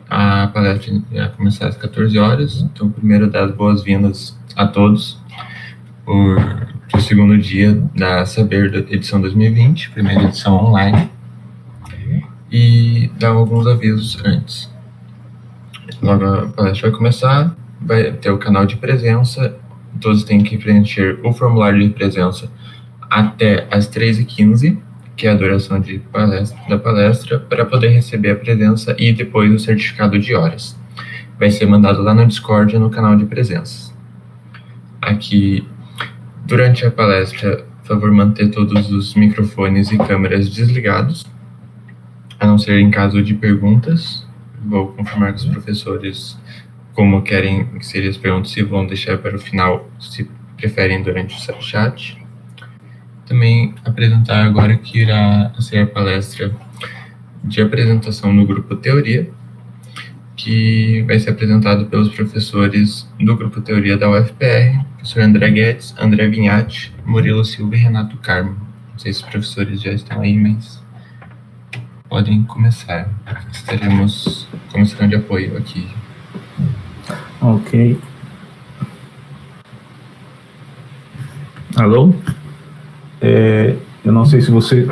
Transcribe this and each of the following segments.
A palestra vai começar às 14 horas, então primeiro dar as boas-vindas a todos para o segundo dia da Saber edição 2020, primeira edição online, e dar alguns avisos antes. Logo a palestra vai começar, vai ter o canal de presença, todos têm que preencher o formulário de presença até às 13h15, que é a duração da palestra, para poder receber a presença e depois o certificado de horas. Vai ser mandado lá no Discord, no canal de presenças. Aqui, durante a palestra, por favor, manter todos os microfones e câmeras desligados, a não ser em caso de perguntas. Vou confirmar com os professores como querem que sejam as perguntas, se vão deixar para o final, se preferem durante o chat. Também apresentar agora que irá ser a palestra de apresentação no grupo Teoria, que vai ser apresentado pelos professores do grupo Teoria da UFPR, professor André Guedes, André Vinhati, Murilo Silva e Renato Carmo. Não sei se os professores já estão aí, mas podem começar. Estaremos como missão de apoio aqui. Ok. Alô? Eu não sei se você...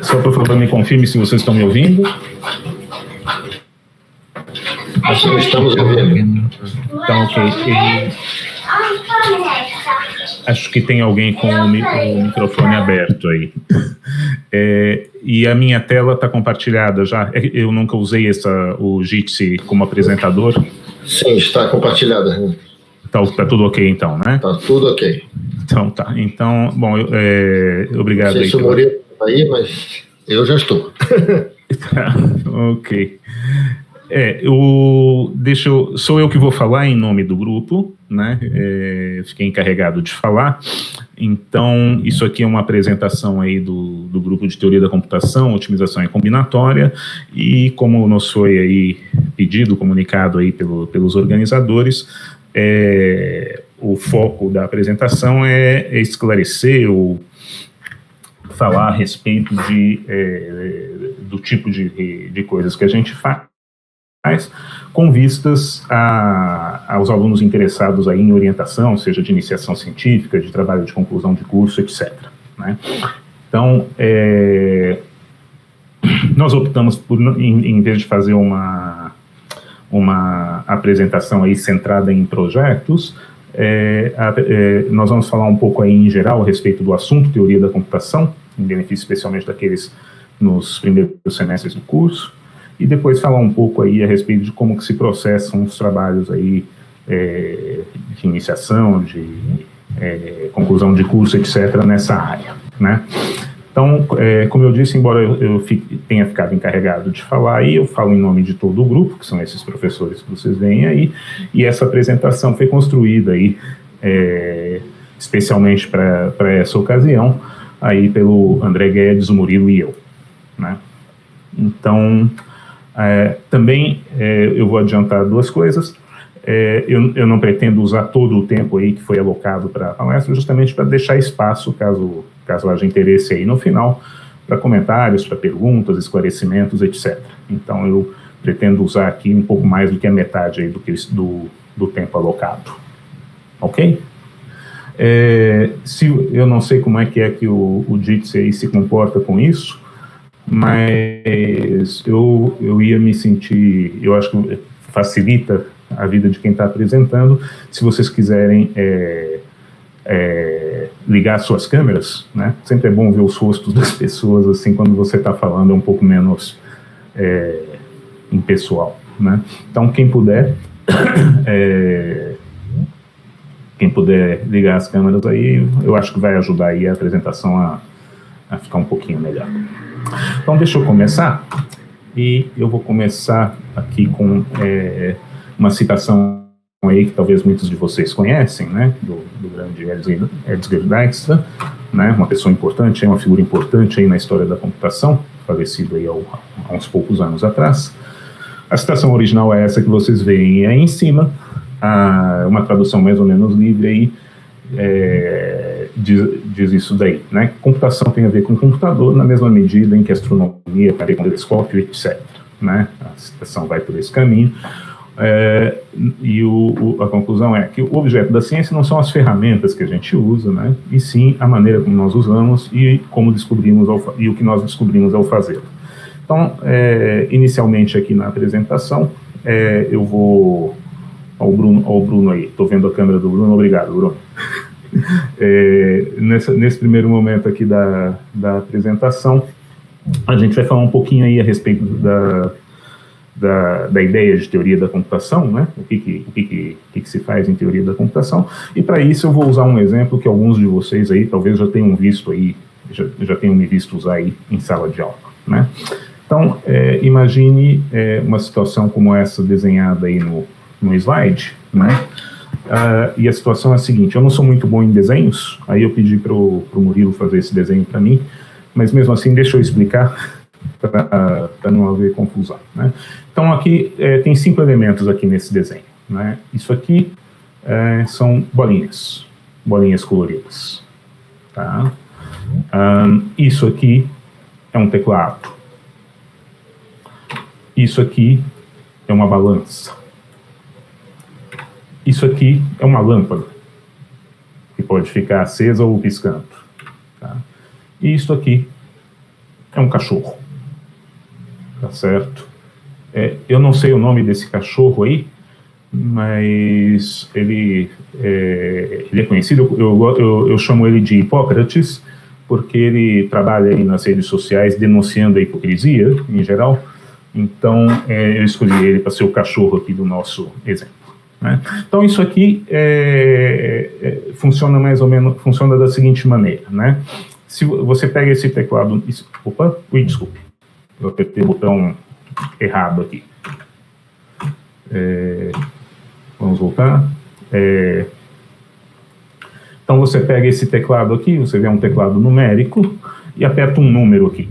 Só por favor me confirme se vocês estão me ouvindo. Estamos ouvindo. Então, ok. Acho que tem alguém com o microfone aberto aí. E a minha tela está compartilhada já. Eu nunca usei o Jitsi como apresentador. Sim, está compartilhada. Tá tudo ok então, né? Tá tudo ok. Então tá. Então, bom, obrigado. Não sei se o Murilo está aí, mas eu já estou. Ok. Sou eu que vou falar em nome do grupo, né? Fiquei encarregado de falar. Então, isso aqui é uma apresentação aí do grupo de Teoria da Computação, Otimização e Combinatória, e como nos foi aí pedido, comunicado aí pelos organizadores, o foco da apresentação é esclarecer ou falar a respeito do tipo de coisas que a gente faz, com vistas aos alunos interessados aí em orientação, seja de iniciação científica, de trabalho de conclusão de curso, etc. Né? Então, nós optamos por, em vez de fazer uma apresentação aí centrada em projetos, nós vamos falar um pouco aí em geral a respeito do assunto teoria da computação, em benefício especialmente daqueles nos primeiros semestres do curso, e depois falar um pouco aí a respeito de como que se processam os trabalhos aí de iniciação, de conclusão de curso, etc., nessa área, né? Então, como eu disse, embora eu tenha ficado encarregado de falar aí, eu falo em nome de todo o grupo, que são esses professores que vocês veem aí, e essa apresentação foi construída aí, especialmente para essa ocasião, aí pelo André Guedes, o Murilo e eu, né? Então, também eu vou adiantar duas coisas. Eu não pretendo usar todo o tempo aí que foi alocado para a palestra, justamente para deixar espaço, caso haja interesse aí no final, para comentários, para perguntas, esclarecimentos, etc. Então, eu pretendo usar aqui um pouco mais do que a metade aí do tempo alocado. Ok? Eu não sei como é que o Jitsi aí se comporta com isso, mas eu ia me sentir, eu acho que facilita a vida de quem está apresentando, se vocês quiserem ligar suas câmeras, né? Sempre é bom ver os rostos das pessoas, assim, quando você está falando é um pouco menos impessoal, né? Então, quem puder ligar as câmeras aí, eu acho que vai ajudar aí a apresentação a ficar um pouquinho melhor. Então, deixa eu começar, e eu vou começar aqui com uma citação aí que talvez muitos de vocês conhecem, né, do grande Edsger Dijkstra, né, uma pessoa importante, uma figura importante aí na história da computação, falecido aí há uns poucos anos atrás. A citação original é essa que vocês veem aí em cima, uma tradução mais ou menos livre aí, diz isso daí, né? Computação tem a ver com computador na mesma medida em que astronomia tem a ver com telescópio, etc. né? A citação vai por esse caminho. E a conclusão é que o objeto da ciência não são as ferramentas que a gente usa, né? E sim a maneira como nós usamos e como descobrimos e o que nós descobrimos ao fazer. Então, inicialmente aqui na apresentação, eu vou ao Bruno aí. Estou vendo a câmera do Bruno. Obrigado, Bruno. Nesse primeiro momento aqui da apresentação, a gente vai falar um pouquinho aí a respeito da ideia de teoria da computação, né? O que se faz em teoria da computação. E para isso eu vou usar um exemplo que alguns de vocês aí talvez já tenham visto aí, já tenham me visto usar aí em sala de aula, né? Então, imagine uma situação como essa desenhada aí no slide, né? E a situação é a seguinte: eu não sou muito bom em desenhos, aí eu pedi para o Murilo fazer esse desenho para mim, mas mesmo assim deixa eu explicar para não haver confusão, né? Então aqui tem 5 elementos aqui nesse desenho, né? Isso aqui são bolinhas coloridas, tá? Isso aqui é um teclado. Isso aqui é uma balança. Isso aqui é uma lâmpada, que pode ficar acesa ou piscando, tá? E isso aqui é um cachorro, tá certo? Eu não sei o nome desse cachorro aí, mas ele é conhecido, eu chamo ele de Hipócrates, porque ele trabalha aí nas redes sociais denunciando a hipocrisia, em geral. Então, eu escolhi ele para ser o cachorro aqui do nosso exemplo, né? Então, isso aqui funciona mais ou menos, funciona da seguinte maneira, né? Se você pega esse teclado... desculpe. Eu apertei o botão errado aqui. Vamos voltar. Então, você pega esse teclado aqui, você vê um teclado numérico, e aperta um número aqui,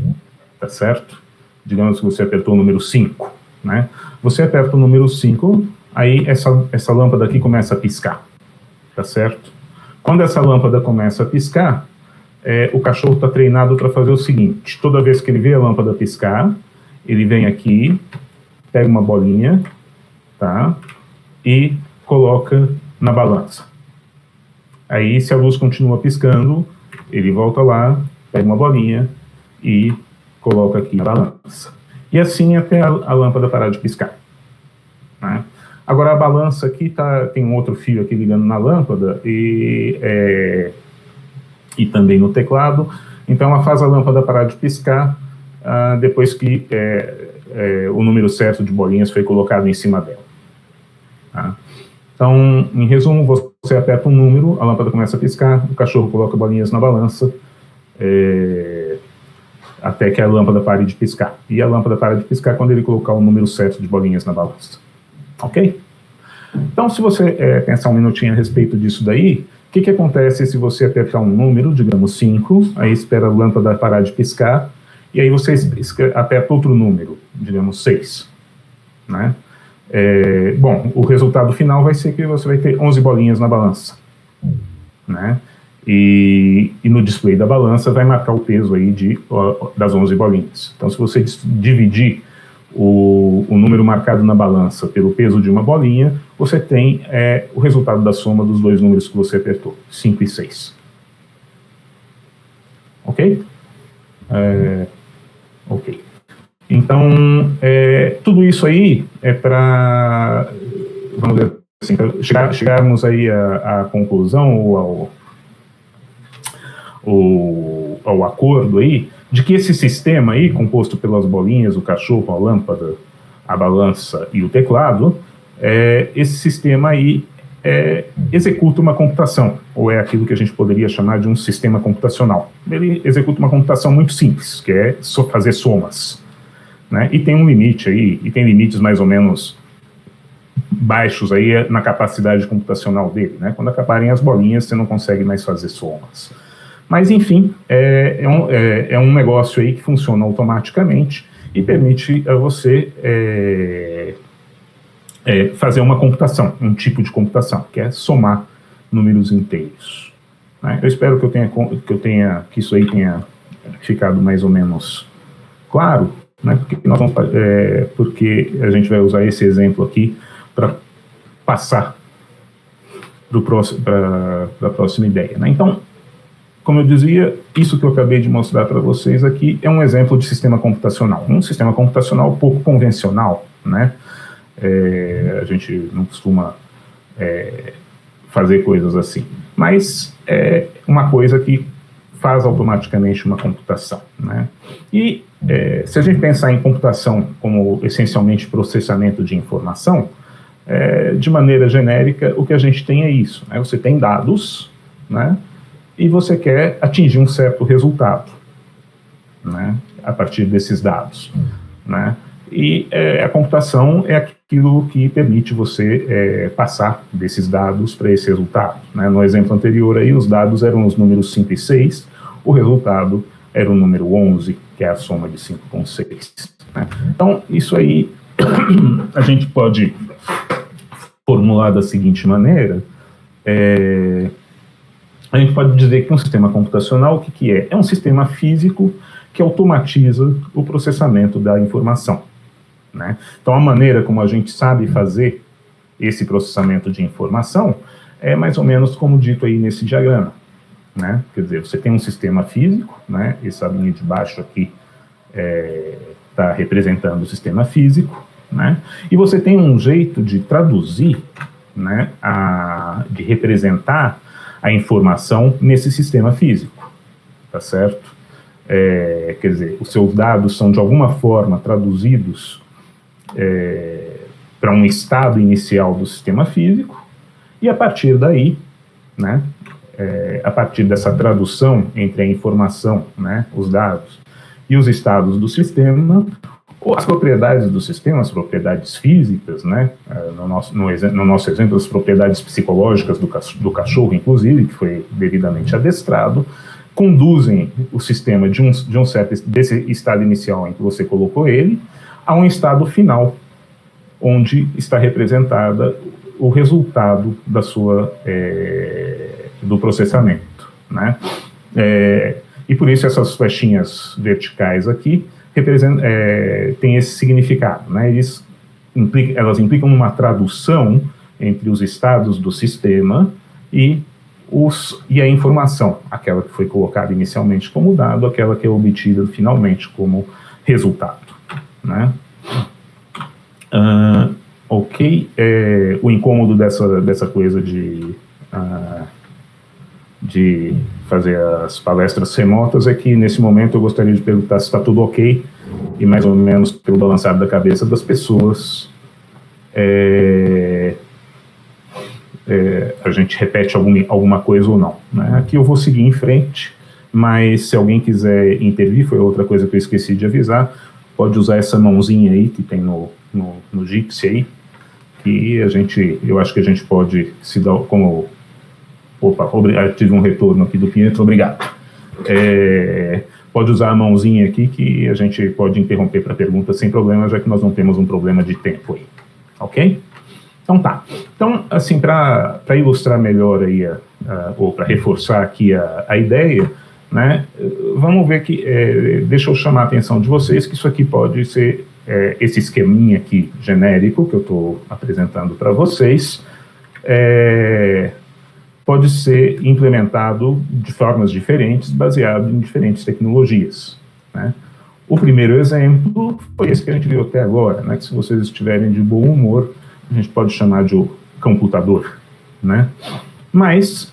tá certo? Digamos que você apertou o número 5, né? Você aperta o número 5, aí essa lâmpada aqui começa a piscar, tá certo? Quando essa lâmpada começa a piscar, o cachorro está treinado para fazer o seguinte: toda vez que ele vê a lâmpada piscar, ele vem aqui, pega uma bolinha, tá? E coloca na balança. Aí, se a luz continua piscando, ele volta lá, pega uma bolinha e coloca aqui na balança. E assim até a lâmpada parar de piscar, né? Agora, a balança aqui tem um outro fio aqui ligando na lâmpada e também no teclado. Então, ela faz a lâmpada parar de piscar depois que o número certo de bolinhas foi colocado em cima dela, tá? Então, em resumo, você aperta um número, a lâmpada começa a piscar, o cachorro coloca bolinhas na balança até que a lâmpada pare de piscar. E a lâmpada para de piscar quando ele colocar o número certo de bolinhas na balança. Ok? Então, se você pensar um minutinho a respeito disso daí, o que acontece se você apertar um número, digamos 5, aí espera a lâmpada parar de piscar, e aí você aperta outro número, digamos 6, né? Bom, o resultado final vai ser que você vai ter 11 bolinhas na balança, né? E no display da balança vai marcar o peso aí das 11 bolinhas. Então, se você dividir o número marcado na balança pelo peso de uma bolinha, você tem o resultado da soma dos dois números que você apertou, 5 e 6. Ok? Ok. Então, tudo isso aí é para, vamos dizer assim, chegarmos aí à conclusão ou ao acordo aí de que esse sistema aí, composto pelas bolinhas, o cachorro, a lâmpada, a balança e o teclado, esse sistema aí executa uma computação, ou é aquilo que a gente poderia chamar de um sistema computacional. Ele executa uma computação muito simples, que é fazer somas, né? E tem um limite aí, e tem limites mais ou menos baixos aí na capacidade computacional dele, né? Quando acabarem as bolinhas, você não consegue mais fazer somas. Mas, enfim, é um negócio aí que funciona automaticamente e permite a você fazer uma computação, um tipo de computação, que é somar números inteiros, né? Eu espero que isso aí tenha ficado mais ou menos claro. né? Porque a gente vai usar esse exemplo aqui para passar para a próxima ideia, né? Então, como eu dizia, isso que eu acabei de mostrar para vocês aqui é um exemplo de sistema computacional. Um sistema computacional pouco convencional, né? A gente não costuma fazer coisas assim, mas é uma coisa que faz automaticamente uma computação, né? E se a gente pensar em computação como essencialmente processamento de informação, de maneira genérica, o que a gente tem é isso, né? Você tem dados, né? E você quer atingir um certo resultado, né? A partir desses dados, né? E a computação é aquilo que permite você passar desses dados para esse resultado, né? No exemplo anterior aí, os dados eram os números 5 e 6, o resultado era o número 11, que é a soma de 5 com 6. Né? Então, isso aí a gente pode formular da seguinte maneira: a gente pode dizer que um sistema computacional, o que é? É um sistema físico que automatiza o processamento da informação, né? Então, a maneira como a gente sabe fazer esse processamento de informação é mais ou menos como dito aí nesse diagrama, né? Quer dizer, você tem um sistema físico, né? Essa linha de baixo aqui está representando o sistema físico, né? E você tem um jeito de traduzir, né? De representar a informação nesse sistema físico, tá certo? Quer dizer, os seus dados são de alguma forma traduzidos para um estado inicial do sistema físico, e a partir daí, né, a partir dessa tradução entre a informação, né, os dados, e os estados do sistema, ou as propriedades do sistema, as propriedades físicas, né, no nosso exemplo, as propriedades psicológicas do cachorro, inclusive, que foi devidamente adestrado, conduzem o sistema desse estado inicial em que você colocou ele, a um estado final, onde está representada o resultado do processamento, né? E por isso essas flechinhas verticais aqui têm esse significado, né? Elas implicam numa tradução entre os estados do sistema e a informação, aquela que foi colocada inicialmente como dado, aquela que é obtida finalmente como resultado, né? Ok, o incômodo dessa coisa de fazer as palestras remotas é que, nesse momento, eu gostaria de perguntar se está tudo ok, e mais ou menos pelo balançar da cabeça das pessoas, a gente repete alguma coisa ou não, né? Aqui eu vou seguir em frente, mas se alguém quiser intervir, foi outra coisa que eu esqueci de avisar, pode usar essa mãozinha aí que tem no Jitsi aí, que eu acho que a gente pode se dar como... Opa, tive um retorno aqui do Pietro, obrigado. Pode usar a mãozinha aqui que a gente pode interromper para pergunta sem problema, já que nós não temos um problema de tempo aí, ok? Então tá. Então, assim, para ilustrar melhor aí, ou para reforçar aqui a ideia, né, vamos ver que, deixa eu chamar a atenção de vocês que isso aqui pode ser, esse esqueminha aqui genérico que eu estou apresentando para vocês, pode ser implementado de formas diferentes, baseado em diferentes tecnologias, né? O primeiro exemplo foi esse que a gente viu até agora, né, que se vocês estiverem de bom humor, a gente pode chamar de computador, né? Mas,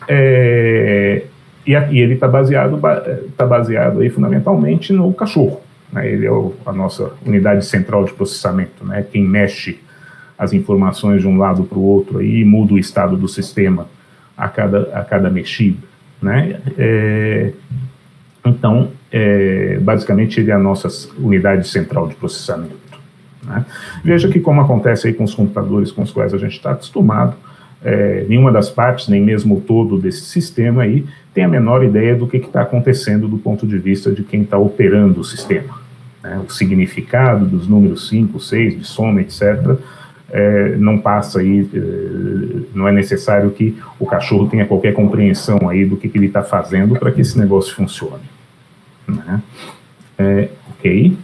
e ele está baseado aí fundamentalmente no cachorro, né? Ele é a nossa unidade central de processamento, né? Quem mexe as informações de um lado para o outro aí e muda o estado do sistema a cada mexida, né? Então, basicamente, ele é a nossa unidade central de processamento, né? Veja que, como acontece aí com os computadores com os quais a gente está acostumado, nenhuma das partes, nem mesmo o todo desse sistema aí, tem a menor ideia do que está acontecendo do ponto de vista de quem está operando o sistema, né? O significado dos números 5, 6, de soma, etc., não passa aí, não é necessário que o cachorro tenha qualquer compreensão aí do que ele está fazendo para que esse negócio funcione, né? Ok.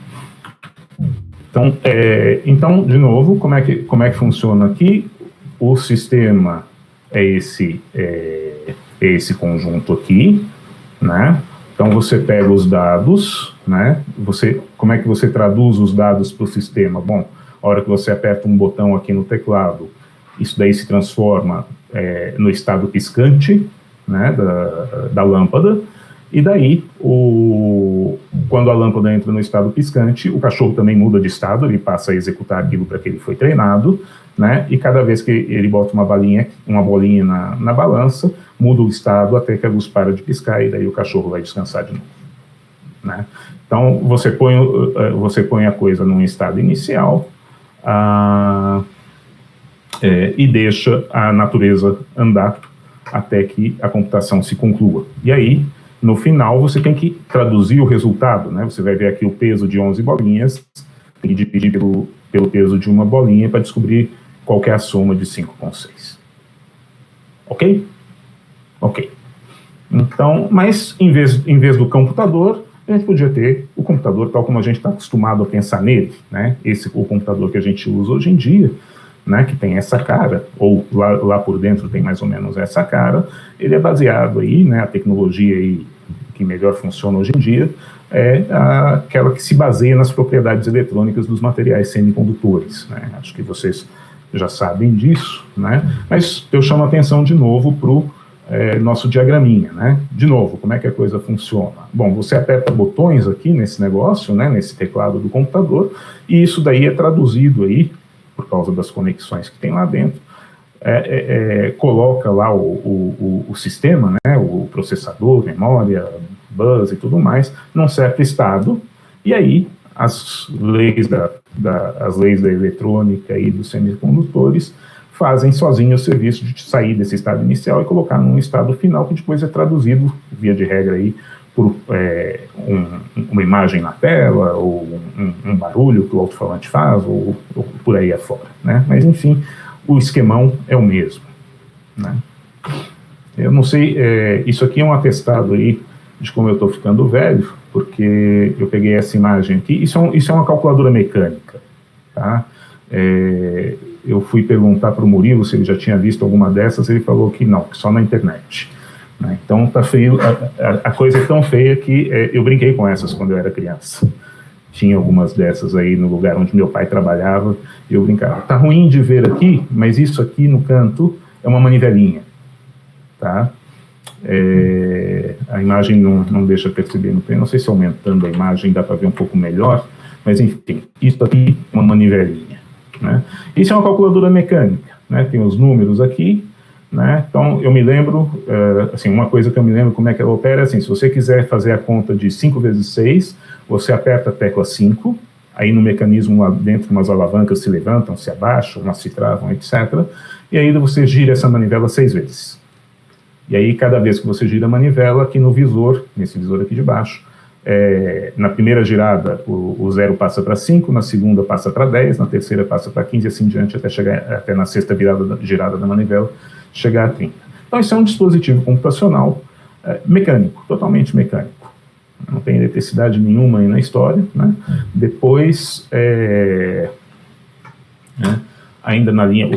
Então, de novo, como é que funciona aqui? O sistema é esse conjunto aqui, né? Então, você pega os dados, né? Como é que você traduz os dados para o sistema? Bom, a hora que você aperta um botão aqui no teclado, isso daí se transforma no estado piscante, né, da lâmpada, e daí, quando a lâmpada entra no estado piscante, o cachorro também muda de estado, ele passa a executar aquilo para que ele foi treinado, né, e cada vez que ele bota uma bolinha na balança, muda o estado até que a luz para de piscar, e daí o cachorro vai descansar de novo, né. Então, você põe a coisa num estado inicial, e deixa a natureza andar até que a computação se conclua. E aí, no final, você tem que traduzir o resultado, né? Você vai ver aqui o peso de 11 bolinhas e dividir pelo peso de uma bolinha para descobrir qual que é a soma de 5,6. Ok? Ok. Então, mas em vez do computador, a gente podia ter o computador tal como a gente está acostumado a pensar nele, né? O computador que a gente usa hoje em dia, né, que tem essa cara, ou lá por dentro tem mais ou menos essa cara, ele é baseado aí, né, a tecnologia aí que melhor funciona hoje em dia é aquela que se baseia nas propriedades eletrônicas dos materiais semicondutores, né? Acho que vocês já sabem disso, né? Mas eu chamo a atenção de novo para o nosso diagraminha, né? De novo, como é que a coisa funciona? Bom, você aperta botões aqui nesse negócio, né, nesse teclado do computador, e isso daí é traduzido aí, por causa das conexões que tem lá dentro, coloca lá o sistema, né, o processador, memória, bus e tudo mais, num certo estado, e aí as leis da eletrônica e dos semicondutores fazem sozinho o serviço de sair desse estado inicial e colocar num estado final que depois é traduzido, via de regra, aí, por uma imagem na tela, ou um barulho que o alto-falante faz, ou por aí afora, né? Mas, enfim, o esquemão é o mesmo, né? Eu não sei, isso aqui é um atestado aí de como eu estou ficando velho, porque eu peguei essa imagem aqui, isso é uma calculadora mecânica, tá? Eu fui perguntar para o Murilo se ele já tinha visto alguma dessas, ele falou que não, que só na internet. Então tá feio, a coisa é tão feia que eu brinquei com essas quando eu era criança. Tinha algumas dessas aí no lugar onde meu pai trabalhava, e eu brincava. Tá ruim de ver aqui, mas isso aqui no canto é uma manivelinha, tá? A imagem não deixa perceber, não sei se aumentando a imagem dá para ver um pouco melhor, mas enfim, isso aqui é uma manivelinha, né? Isso é uma calculadora mecânica, né? Tem os números aqui, né? Então, eu me lembro, assim, uma coisa que eu me lembro como é que ela opera, assim, se você quiser fazer a conta de 5 vezes 6, você aperta a tecla 5, aí no mecanismo lá dentro umas alavancas se levantam, se abaixam, umas se travam, etc. E aí você gira essa manivela 6 vezes. E aí, cada vez que você gira a manivela, aqui no visor, nesse visor aqui de baixo, na primeira girada o 0 passa para 5, na segunda passa para 10, na terceira passa para 15, e assim diante, até na sexta girada da manivela, chegar a 30. Então, isso é um dispositivo computacional mecânico, totalmente mecânico. Não tem eletricidade nenhuma aí na história, né? Depois, né, ainda na linha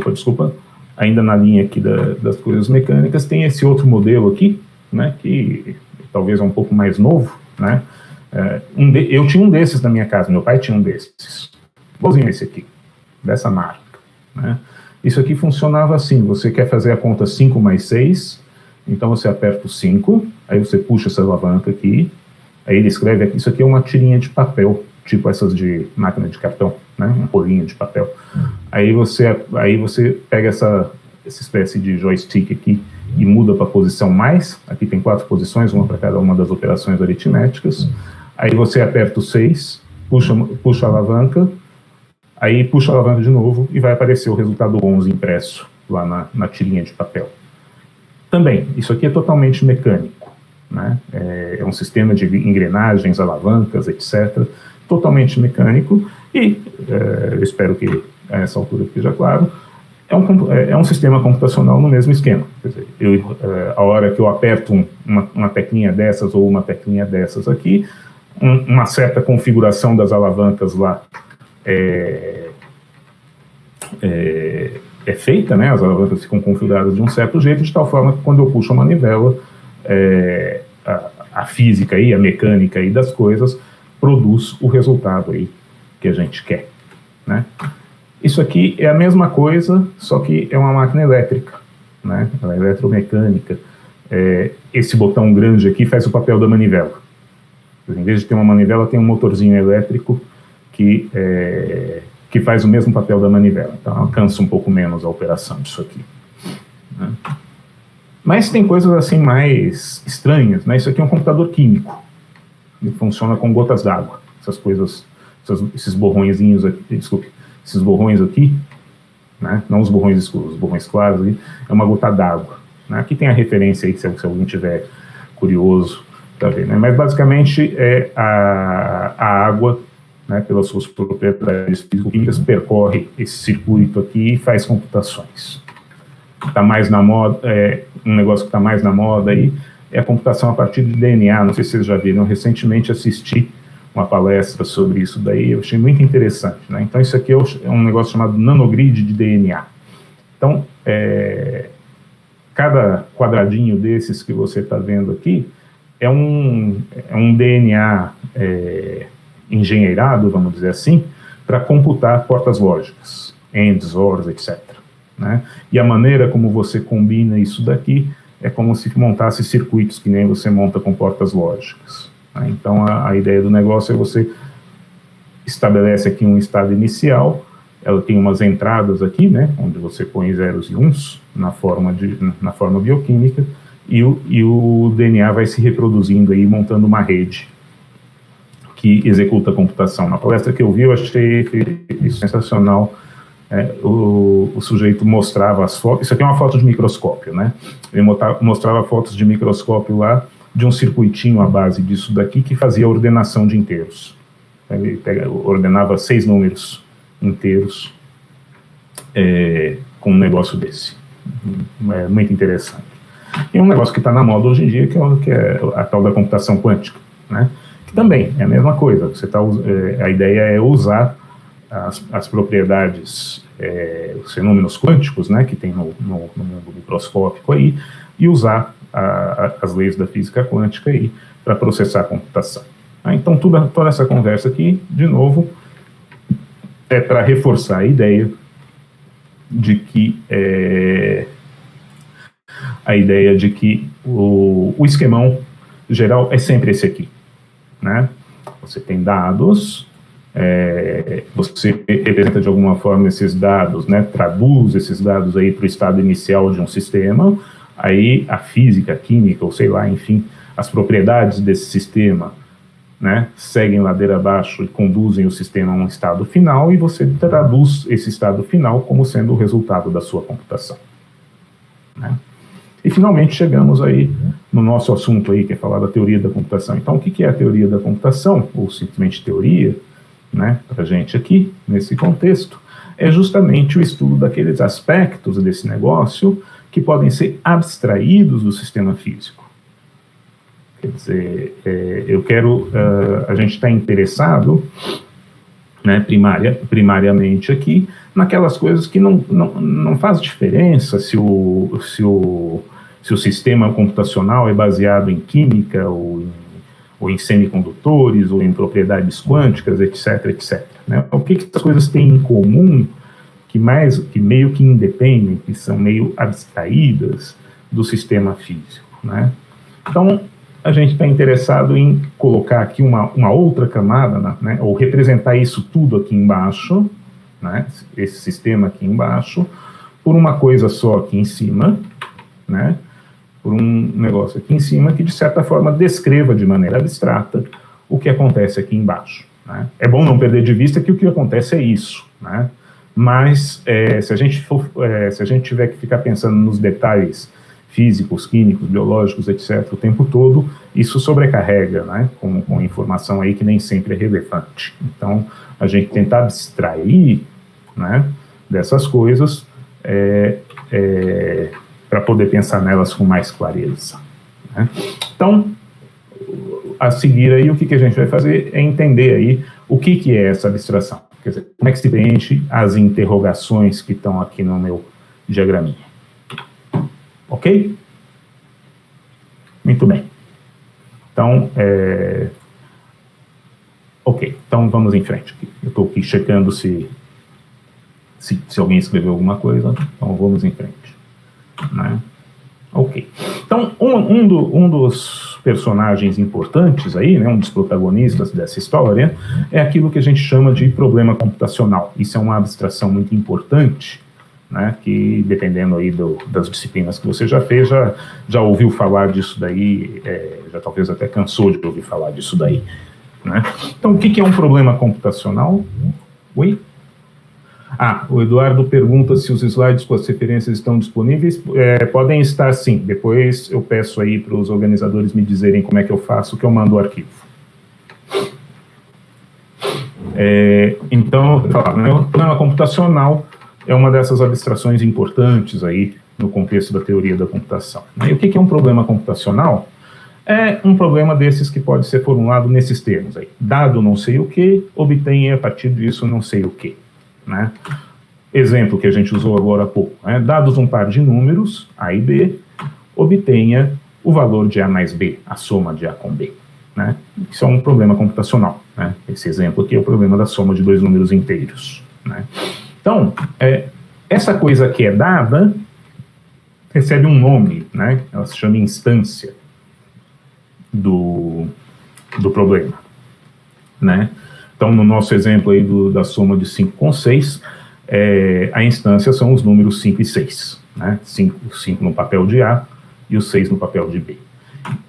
aqui das coisas mecânicas, tem esse outro modelo aqui, né, que talvez é um pouco mais novo, né? Eu tinha um desses na minha casa, meu pai tinha um desses, igualzinho esse aqui, dessa marca, né? Isso aqui funcionava assim, você quer fazer a conta 5 mais 6, então você aperta o 5, aí você puxa essa alavanca aqui, aí ele escreve aqui, isso aqui é uma tirinha de papel, tipo essas de máquina de cartão, né, um rolinho de papel. Aí você pega essa espécie de joystick aqui e muda para a posição mais, aqui tem 4 posições, uma para cada uma das operações aritméticas, aí você aperta o 6, puxa a alavanca, aí puxa a alavanca de novo e vai aparecer o resultado 11 impresso lá na tirinha de papel. Também, isso aqui é totalmente mecânico, né? É um sistema de engrenagens, alavancas, etc., totalmente mecânico, e eu espero que a essa altura fique claro, é um sistema computacional no mesmo esquema. Quer dizer, a hora que eu aperto uma teclinha dessas ou uma teclinha dessas aqui, uma certa configuração das alavancas lá é feita, né? As alavancas ficam configuradas de um certo jeito, de tal forma que quando eu puxo a manivela, a física aí, a mecânica aí das coisas produz o resultado aí que a gente quer, né? Isso aqui é a mesma coisa, só que é uma máquina elétrica, né? Ela é eletromecânica. Esse botão grande aqui faz o papel da manivela. Em vez de ter uma manivela, tem um motorzinho elétrico que faz o mesmo papel da manivela. Então, alcança um pouco menos a operação disso aqui, né? Mas tem coisas assim mais estranhas, né? Isso aqui é um computador químico. Ele funciona com gotas d'água. Essas coisas, esses borrõezinhos aqui, desculpe, esses borrões aqui, né? Não os borrões escuros, os borrões claros ali, é uma gota d'água, né? Aqui tem a referência aí, se alguém tiver curioso para ver, né? Mas basicamente a água, né, pelas suas propriedades físico-químicas, percorre esse circuito aqui e faz computações. Está mais na moda, um negócio que está mais na moda aí é a computação a partir de DNA. Não sei se vocês já viram, recentemente assisti uma palestra sobre isso daí, eu achei muito interessante, né? Então isso aqui é um negócio chamado nanogrid de DNA. Então, cada quadradinho desses que você está vendo aqui é um DNA engenheirado, vamos dizer assim, para computar portas lógicas, ANDs, ORs, etc., né? E a maneira como você combina isso daqui é como se montasse circuitos que nem você monta com portas lógicas, né? Então a ideia do negócio é você estabelece aqui um estado inicial, ela tem umas entradas aqui, né, onde você põe zeros e uns na forma bioquímica, e o DNA vai se reproduzindo aí, montando uma rede que executa a computação. Na palestra que eu vi, eu achei isso sensacional. O sujeito mostrava as fotos, isso aqui é uma foto de microscópio, né? Ele mostrava fotos de microscópio lá, de um circuitinho à base disso daqui, que fazia a ordenação de inteiros. Ele ordenava 6 números inteiros com um negócio desse. É muito interessante. E um negócio que está na moda hoje em dia, que é a tal da computação quântica, né? Que também é a mesma coisa. A ideia é usar as propriedades, os fenômenos quânticos, né, que tem no mundo microscópico aí, e usar as leis da física quântica aí para processar a computação. Então, toda essa conversa aqui, de novo, é para reforçar a ideia de que o esquemão geral é sempre esse aqui, né? Você tem dados, você representa de alguma forma esses dados, né? Traduz esses dados aí para o estado inicial de um sistema, aí a física, a química, ou sei lá, enfim, as propriedades desse sistema, né, seguem ladeira abaixo e conduzem o sistema a um estado final, e você traduz esse estado final como sendo o resultado da sua computação, né? E finalmente chegamos aí no nosso assunto aí, que é falar da teoria da computação. Então, o que é a teoria da computação, ou simplesmente teoria, né, para a gente aqui, nesse contexto, é justamente o estudo daqueles aspectos desse negócio que podem ser abstraídos do sistema físico. Quer dizer, a gente está interessado, né, primariamente aqui, naquelas coisas que não faz diferença se o sistema computacional é baseado em química, ou em semicondutores, ou em propriedades quânticas, etc., etc., né? O que essas coisas têm em comum, que meio que independem, que são meio abstraídas do sistema físico, né? Então, a gente está interessado em colocar aqui uma outra camada, né, ou representar isso tudo aqui embaixo, né, esse sistema aqui embaixo, por uma coisa só aqui em cima, né, por um negócio aqui em cima que, de certa forma, descreva de maneira abstrata o que acontece aqui embaixo, né? É bom não perder de vista que o que acontece é isso, né? Mas se a gente tiver que ficar pensando nos detalhes físicos, químicos, biológicos, etc., o tempo todo, isso sobrecarrega, né, com informação aí que nem sempre é relevante. Então, a gente tentar abstrair, né, dessas coisas para poder pensar nelas com mais clareza, né? Então, a seguir aí, o que a gente vai fazer é entender aí o que é essa abstração. Quer dizer, como é que se preenche as interrogações que estão aqui no meu diagraminha. Ok? Muito bem. Então, ok, então vamos em frente. Eu estou aqui checando se alguém escreveu alguma coisa, então vamos em frente. Né? Ok. Então, um dos personagens importantes aí, né, um dos protagonistas dessa história, é aquilo que a gente chama de problema computacional. Isso é uma abstração muito importante, né, que dependendo aí das disciplinas que você já fez, já ouviu falar disso daí, já talvez até cansou de ouvir falar disso daí. Né? Então, o que é um problema computacional? Oi? O Eduardo pergunta se os slides com as referências estão disponíveis. Podem estar, sim. Depois eu peço aí para os organizadores me dizerem como é que eu faço, que eu mando o arquivo. Então, o problema computacional é uma dessas abstrações importantes aí no contexto da teoria da computação. E o que é um problema computacional? É um problema desses que pode ser formulado nesses termos aí. Dado não sei o que, obtenha a partir disso não sei o que. Né? Exemplo que a gente usou agora há pouco. Né? Dados um par de números, A e B, obtenha o valor de A mais B, a soma de A com B. Né? Isso é um problema computacional. Né? Esse exemplo aqui é o problema da soma de dois números inteiros. Né? Então, essa coisa que é dada recebe um nome, né? Ela se chama instância do problema. Né? Então, no nosso exemplo aí da soma de 5 com 6, a instância são os números 5 e 6. Né? 5 no papel de A e o 6 no papel de B.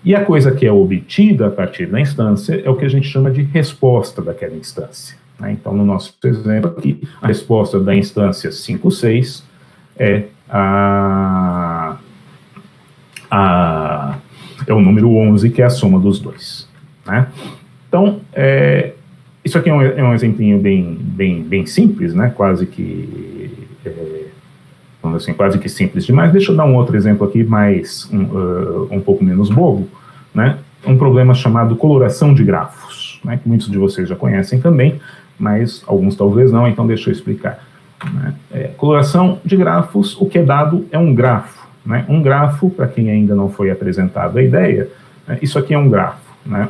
E a coisa que é obtida a partir da instância é o que a gente chama de resposta daquela instância. Né? Então, no nosso exemplo aqui, a resposta da instância 5, 6 é o número 11, que é a soma dos dois. Né? Então, isso aqui é um exemplinho bem simples, né? Quase que simples demais. Deixa eu dar um outro exemplo aqui, um pouco menos bobo, né? Um problema chamado coloração de grafos, né? Que muitos de vocês já conhecem também, mas alguns talvez não, então deixa eu explicar. Né? Coloração de grafos, o que é dado é um grafo. Né? Um grafo, para quem ainda não foi apresentado a ideia, isso aqui é um grafo. Né?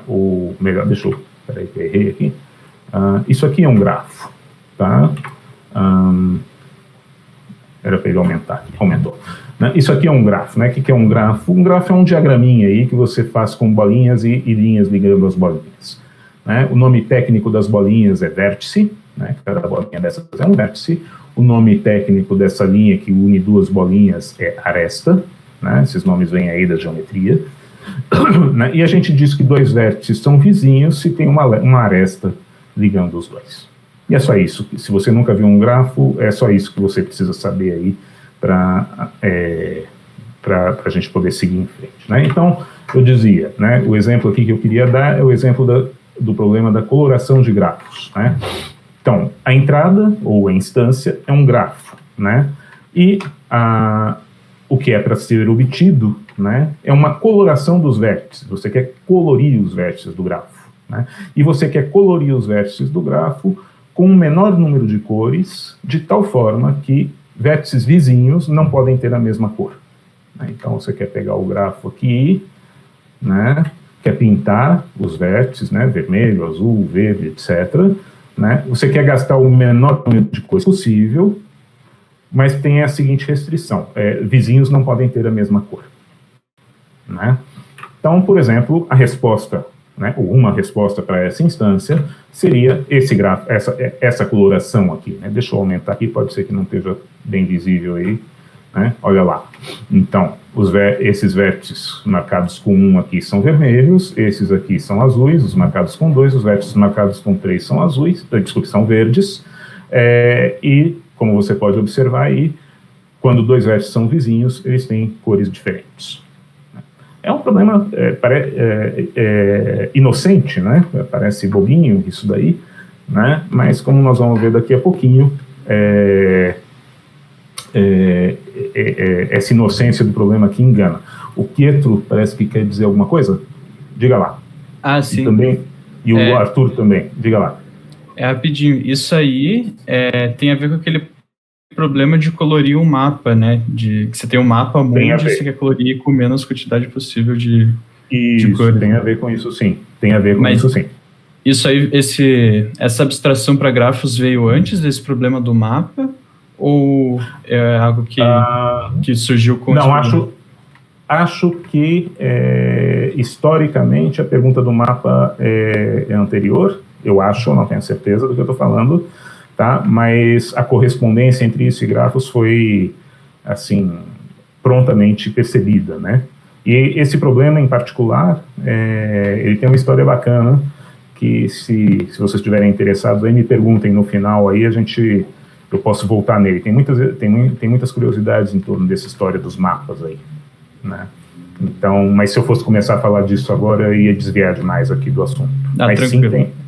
Peraí que eu errei aqui. Isso aqui é um grafo, tá? Era para ele aumentar aqui, aumentou. Né? Isso aqui é um grafo, né? O que é um grafo? Um grafo é um diagraminha aí que você faz com bolinhas e linhas ligando as bolinhas. Né? O nome técnico das bolinhas é vértice, né? Cada bolinha dessas é um vértice. O nome técnico dessa linha que une duas bolinhas é aresta, né? Esses nomes vêm aí da geometria. Né? E a gente diz que dois vértices são vizinhos se tem uma aresta ligando os dois. E é só isso. Se você nunca viu um grafo, é só isso que você precisa saber aí para a gente poder seguir em frente. Né? Então, eu dizia, né, o exemplo aqui que eu queria dar é o exemplo do problema da coloração de grafos. Né? Então, a entrada, ou a instância, é um grafo. Né? E o que é para ser obtido, né, é uma coloração dos vértices. Você quer colorir os vértices do grafo. Né? E você quer colorir os vértices do grafo com um menor número de cores, de tal forma que vértices vizinhos não podem ter a mesma cor. Né? Então, você quer pegar o grafo aqui, né? Quer pintar os vértices, né? Vermelho, azul, verde, etc. Né? Você quer gastar o menor número de cores possível, mas tem a seguinte restrição: vizinhos não podem ter a mesma cor. Né? Então, por exemplo, a resposta, né, ou uma resposta para essa instância seria esse grafo, essa coloração aqui. Né? Deixa eu aumentar aqui, pode ser que não esteja bem visível aí. Né? Olha lá. Então, esses vértices marcados com 1 aqui são vermelhos, esses aqui são azuis, os marcados com 2, os vértices marcados com 3 são azuis, são verdes, e, como você pode observar aí, quando dois vértices são vizinhos, eles têm cores diferentes. É um problema inocente, né? Parece bobinho isso daí, né? Mas como nós vamos ver daqui a pouquinho, essa inocência do problema aqui engana. O Pietro parece que quer dizer alguma coisa? Diga lá. Sim. E o Arthur também, diga lá. É rapidinho. Isso aí tem a ver com aquele problema de colorir um mapa, né? Que você tem um mapa mundo e você quer colorir com menos quantidade possível de cores. Tem a ver com isso, sim. Isso aí, essa abstração para grafos veio antes desse problema do mapa? Ou é algo que surgiu com... Não, acho que historicamente a pergunta do mapa é anterior. Eu não tenho certeza do que eu estou falando, tá? Mas a correspondência entre isso e grafos foi, assim, prontamente percebida, né? E esse problema em particular, ele tem uma história bacana, que se vocês estiverem interessados, aí me perguntem no final, aí eu posso voltar nele. Tem muitas curiosidades em torno dessa história dos mapas aí, né? Então, mas se eu fosse começar a falar disso agora, eu ia desviar demais aqui do assunto.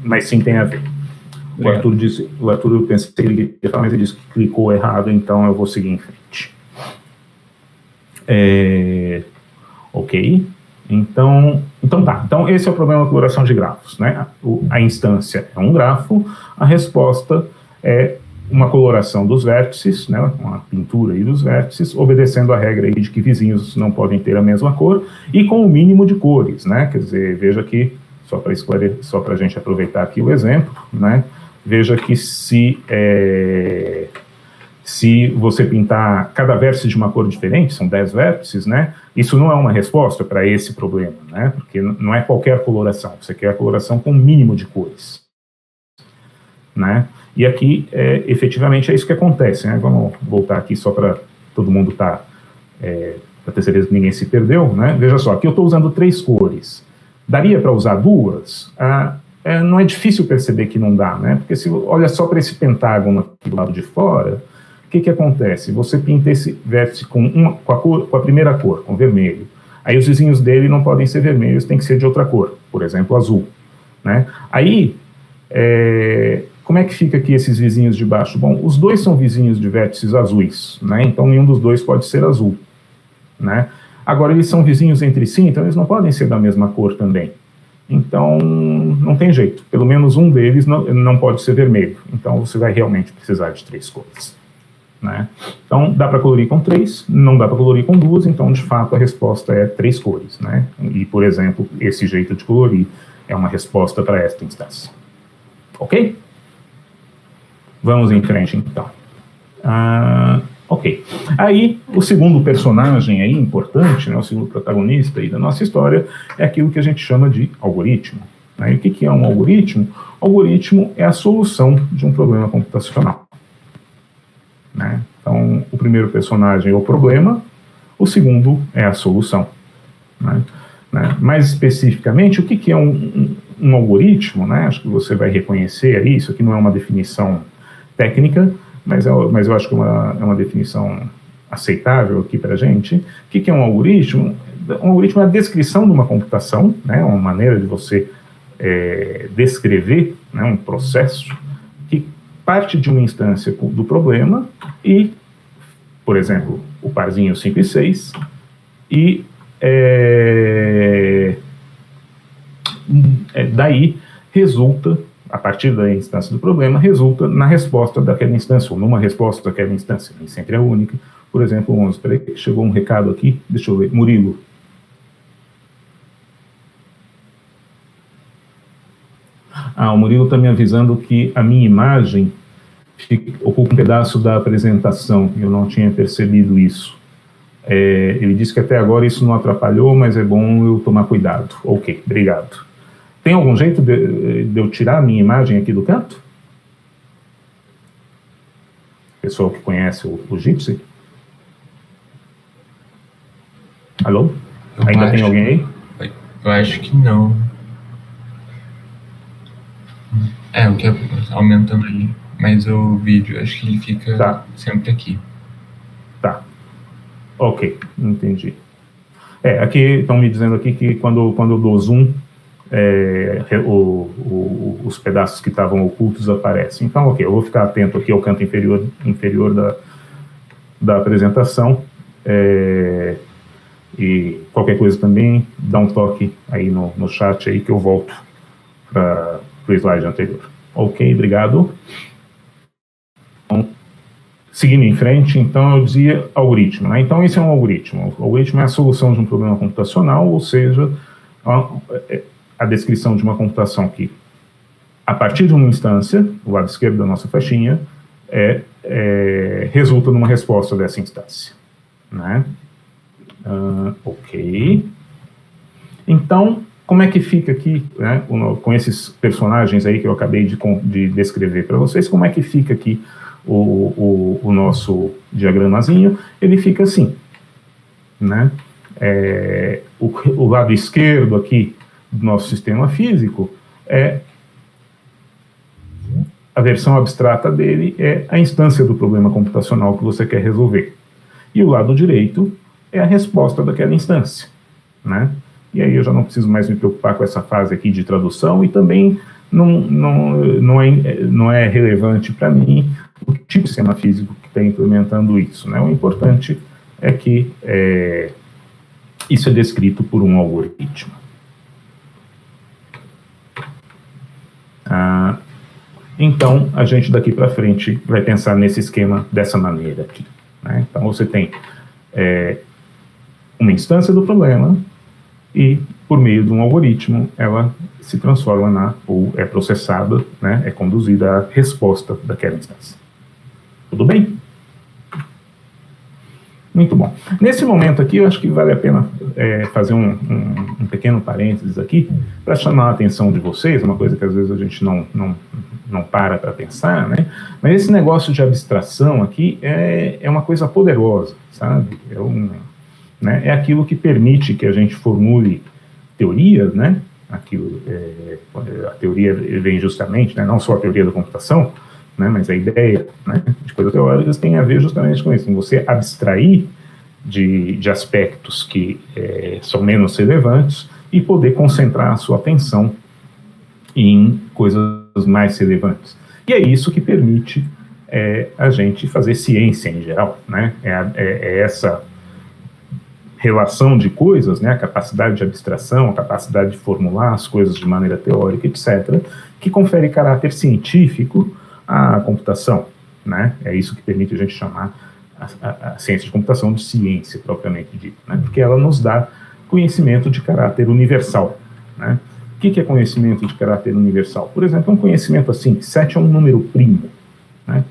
Mas sim tem a ver. O Arthur, eu pensei que ele ia falar, mas ele disse que clicou errado, então eu vou seguir em frente. Ok. Então tá. Então esse é o problema da coloração de grafos, né? A instância é um grafo, a resposta é uma coloração dos vértices, né? Uma pintura aí dos vértices, obedecendo a regra aí de que vizinhos não podem ter a mesma cor e com o mínimo de cores, né? Quer dizer, veja que, só para a gente aproveitar aqui o exemplo, né? Veja que se você pintar cada vértice de uma cor diferente, são 10 vértices, né? Isso não é uma resposta para esse problema, né? Porque não é qualquer coloração, você quer a coloração com o mínimo de cores, né? E aqui, efetivamente, é isso que acontece, né? Vamos voltar aqui só para todo mundo para ter certeza que ninguém se perdeu, né? Veja só, aqui eu estou usando 3 cores. Daria para usar 2? Não é difícil perceber que não dá, né? Porque se olha só para esse pentágono aqui do lado de fora, o que acontece? Você pinta esse vértice com a primeira cor, com vermelho. Aí os vizinhos dele não podem ser vermelhos, tem que ser de outra cor, por exemplo, azul, né? Aí, como é que fica aqui esses vizinhos de baixo? Bom, os dois são vizinhos de vértices azuis, né? Então nenhum dos dois pode ser azul, né? Agora eles são vizinhos entre si, então eles não podem ser da mesma cor também. Então não tem jeito, pelo menos um deles não pode ser vermelho. Então você vai realmente precisar de 3 cores, né? Então dá para colorir com 3, não dá para colorir com 2, então de fato a resposta é 3 cores, né? E, por exemplo, esse jeito de colorir é uma resposta para esta instância. Ok? Vamos em frente, então. Ok. Aí, o segundo personagem aí, importante, né, o segundo protagonista aí da nossa história, é aquilo que a gente chama de algoritmo, né? E o que é um algoritmo? O algoritmo é a solução de um problema computacional, né? Então, o primeiro personagem é o problema, o segundo é a solução, né? Mais especificamente, o que é um algoritmo, né? Acho que você vai reconhecer aí, isso aqui não é uma definição técnica, mas eu acho que é uma definição aceitável aqui para a gente. O que é um algoritmo? Um algoritmo é a descrição de uma computação, né? Uma maneira de você descrever, né, um processo que parte de uma instância do problema e, por exemplo, o parzinho 5 e 6, e daí resulta, a partir da instância do problema, resulta na resposta daquela instância, ou numa resposta daquela instância, nem sempre é única. Por exemplo, 11, peraí, chegou um recado aqui, deixa eu ver, Murilo. O Murilo está me avisando que a minha imagem ocupa um pedaço da apresentação, eu não tinha percebido isso. Ele disse que até agora isso não atrapalhou, mas é bom eu tomar cuidado. Ok, obrigado. Tem algum jeito de eu tirar a minha imagem aqui do canto? Pessoal que conhece o Jitsi? Alô? Ainda tem alguém aí? Eu acho que não. O que aumentando ali. Mas o vídeo, acho que ele fica sempre aqui. Tá. Ok, entendi. Aqui estão me dizendo aqui que quando eu dou zoom, os pedaços que estavam ocultos aparecem. Então, ok, eu vou ficar atento aqui ao canto inferior da apresentação, e qualquer coisa também, dá um toque aí no chat aí que eu volto para o slide anterior. Ok, obrigado. Então, seguindo em frente, então eu dizia algoritmo, né? Então esse é um algoritmo. O algoritmo é a solução de um problema computacional, ou seja, a descrição de uma computação que, a partir de uma instância, o lado esquerdo da nossa faixinha, resulta numa resposta dessa instância, né? Ok. Então, como é que fica aqui, né, com esses personagens aí que eu acabei de descrever para vocês, como é que fica aqui o nosso diagramazinho? Ele fica assim, né? O lado esquerdo aqui do nosso sistema físico a versão abstrata dele é a instância do problema computacional que você quer resolver. E o lado direito é a resposta daquela instância, né? E aí eu já não preciso mais me preocupar com essa fase aqui de tradução, e também não é relevante para mim o tipo de sistema físico que está implementando isso, né? O importante é que isso é descrito por um algoritmo. Então, a gente daqui para frente vai pensar nesse esquema dessa maneira aqui, né? Então, você tem uma instância do problema e, por meio de um algoritmo, ela se transforma ou é processada, né? É conduzida à resposta daquela instância. Tudo bem? Muito bom. Nesse momento aqui, eu acho que vale a pena fazer um pequeno parênteses aqui para chamar a atenção de vocês, uma coisa que às vezes a gente não para pensar, né? Mas esse negócio de abstração aqui é uma coisa poderosa, sabe? É aquilo que permite que a gente formule teorias, né? A teoria vem justamente, né? Não só a teoria da computação, né, mas a ideia, né, de coisas teóricas tem a ver justamente com isso, em você abstrair de aspectos que são menos relevantes e poder concentrar a sua atenção em coisas mais relevantes. E é isso que permite a gente fazer ciência em geral, né? É essa relação de coisas, né, a capacidade de abstração, a capacidade de formular as coisas de maneira teórica, etc., que confere caráter científico à computação, né? É isso que permite a gente chamar a ciência de computação de ciência propriamente dita, né? Porque ela nos dá conhecimento de caráter universal, né? O que é conhecimento de caráter universal? Por exemplo, um conhecimento assim, 7 é um número primo, né?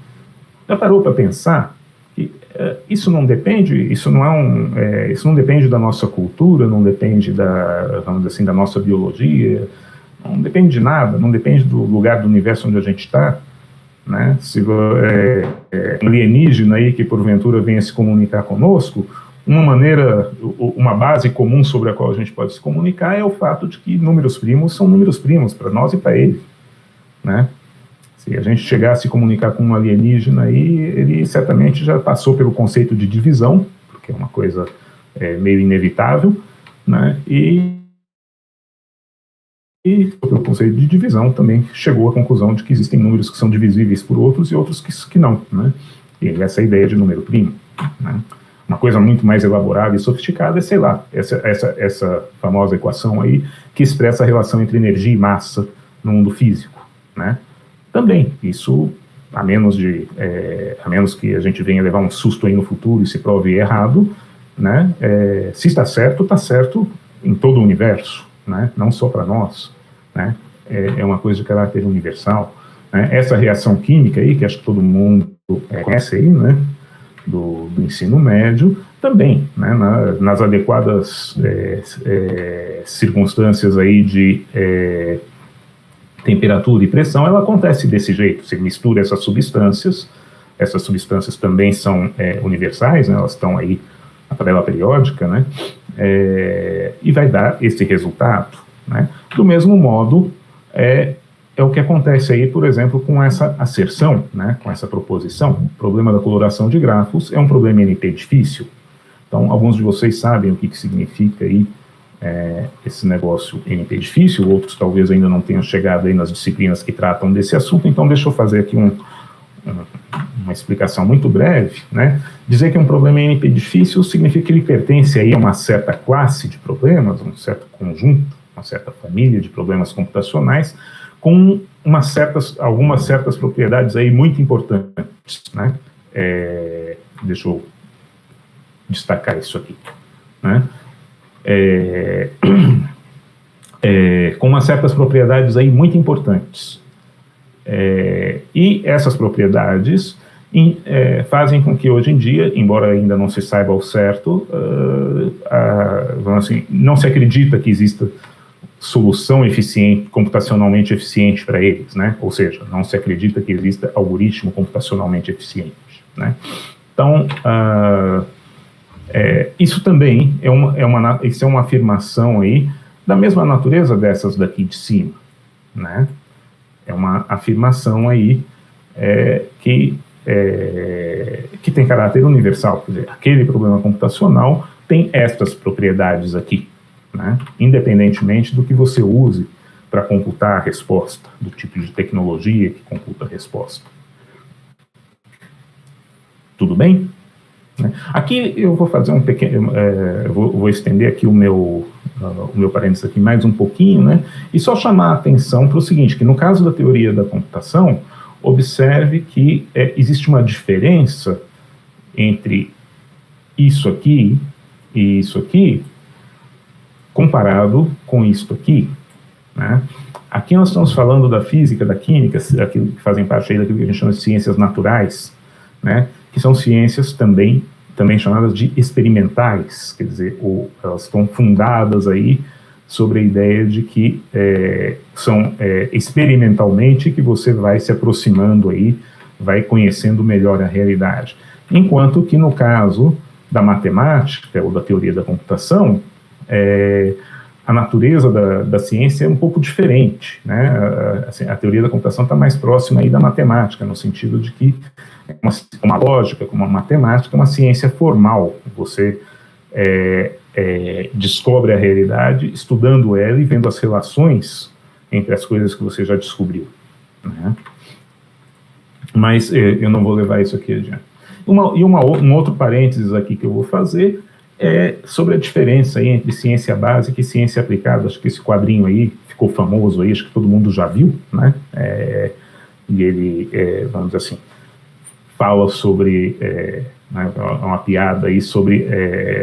Já parou para pensar que isso não depende, isso não depende da nossa cultura, não depende vamos dizer assim, da nossa biologia, não depende de nada, não depende do lugar do universo onde a gente está, né? Se um alienígena aí que porventura venha se comunicar conosco, uma base comum sobre a qual a gente pode se comunicar é o fato de que números primos são números primos para nós e para ele, né? Se a gente chegar a se comunicar com um alienígena aí, ele certamente já passou pelo conceito de divisão, porque é uma coisa meio inevitável, né? E pelo conceito de divisão também chegou à conclusão de que existem números que são divisíveis por outros e outros que não, né? E essa é a ideia de número primo, né? Uma coisa muito mais elaborada e sofisticada é, sei lá, essa famosa equação aí que expressa a relação entre energia e massa no mundo físico, né? Também, isso, a menos que a gente venha levar um susto aí no futuro e se prove errado, né? Se está certo em todo o universo, né? Não só para nós, né? É uma coisa de caráter universal, né? Essa reação química aí, que acho que todo mundo conhece aí, né? Do ensino médio, também, né? Nas adequadas circunstâncias aí de temperatura e pressão, ela acontece desse jeito. Você mistura essas substâncias também são universais, né? Elas estão aí na tabela periódica, né? E vai dar esse resultado, né? Do mesmo modo, é o que acontece aí, por exemplo, com essa asserção, né? Com essa proposição. O problema da coloração de grafos é um problema NP difícil. Então, alguns de vocês sabem o que significa aí esse negócio NP difícil, outros talvez ainda não tenham chegado aí nas disciplinas que tratam desse assunto, então deixa eu fazer aqui uma explicação muito breve, né? Dizer que um problema NP difícil significa que ele pertence aí a uma certa classe de problemas, um certo conjunto, uma certa família de problemas computacionais, com algumas certas propriedades aí muito importantes, né? Deixa eu destacar isso aqui, né? Com umas certas propriedades aí muito importantes. E essas propriedades fazem com que hoje em dia, embora ainda não se saiba ao certo, vamos assim, não se acredita que exista solução eficiente, computacionalmente eficiente para eles, né? Ou seja, não se acredita que exista algoritmo computacionalmente eficiente, né? Então, isso também isso é uma afirmação aí da mesma natureza dessas daqui de cima, né? É uma afirmação aí que tem caráter universal, quer dizer, aquele problema computacional tem estas propriedades aqui, né? Independentemente do que você use para computar a resposta, do tipo de tecnologia que computa a resposta. Tudo bem? Aqui eu vou fazer um pequeno, vou estender aqui o meu parênteses aqui mais um pouquinho, né? E só chamar a atenção para o seguinte, que no caso da teoria da computação, observe que existe uma diferença entre isso aqui e isso aqui, comparado com isto aqui, né? Aqui nós estamos falando da física, da química, aquilo que fazem parte aí daquilo que a gente chama de ciências naturais, né? Que são ciências também chamadas de experimentais, quer dizer, elas estão fundadas aí sobre a ideia de que são experimentalmente que você vai se aproximando aí, vai conhecendo melhor a realidade. Enquanto que no caso da matemática ou da teoria da computação, a natureza da ciência é um pouco diferente, né? A teoria da computação está mais próxima aí da matemática, no sentido de que uma lógica, como uma matemática, é uma ciência formal. Você descobre a realidade estudando ela e vendo as relações entre as coisas que você já descobriu, né? Mas eu não vou levar isso aqui adiante. Um outro parênteses aqui que eu vou fazer é sobre a diferença aí entre ciência básica e ciência aplicada. Acho que esse quadrinho aí ficou famoso aí, acho que todo mundo já viu, né? E ele, vamos dizer assim, fala sobre, uma piada aí sobre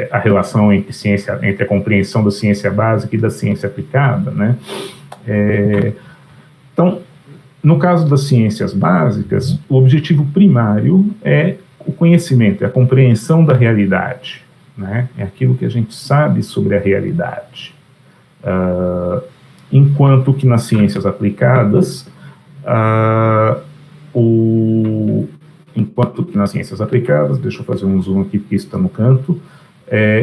a relação entre a compreensão da ciência básica e da ciência aplicada, né? Então, no caso das ciências básicas, o objetivo primário é o conhecimento, é a compreensão da realidade, né? É aquilo que a gente sabe sobre a realidade. Enquanto que nas ciências aplicadas, deixa eu fazer um zoom aqui porque isso está no canto,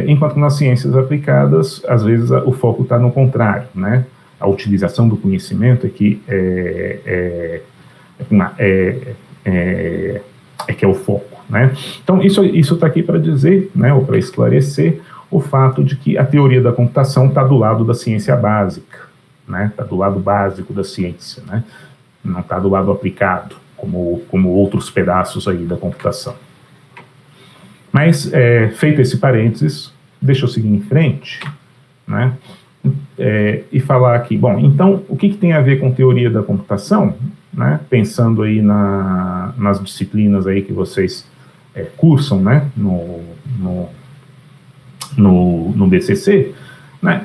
enquanto que nas ciências aplicadas, às vezes o foco está no contrário, né? A utilização do conhecimento que é o foco, né? Então, isso está aqui para dizer, né, ou para esclarecer o fato de que a teoria da computação está do lado da ciência básica, né? Está do lado básico da ciência, né? Não está do lado aplicado, como outros pedaços aí da computação. Mas, feito esse parênteses, deixa eu seguir em frente, né? E falar aqui, bom, então, o que tem a ver com teoria da computação, né? Pensando aí nas disciplinas aí que vocês cursam, né? No BCC, né?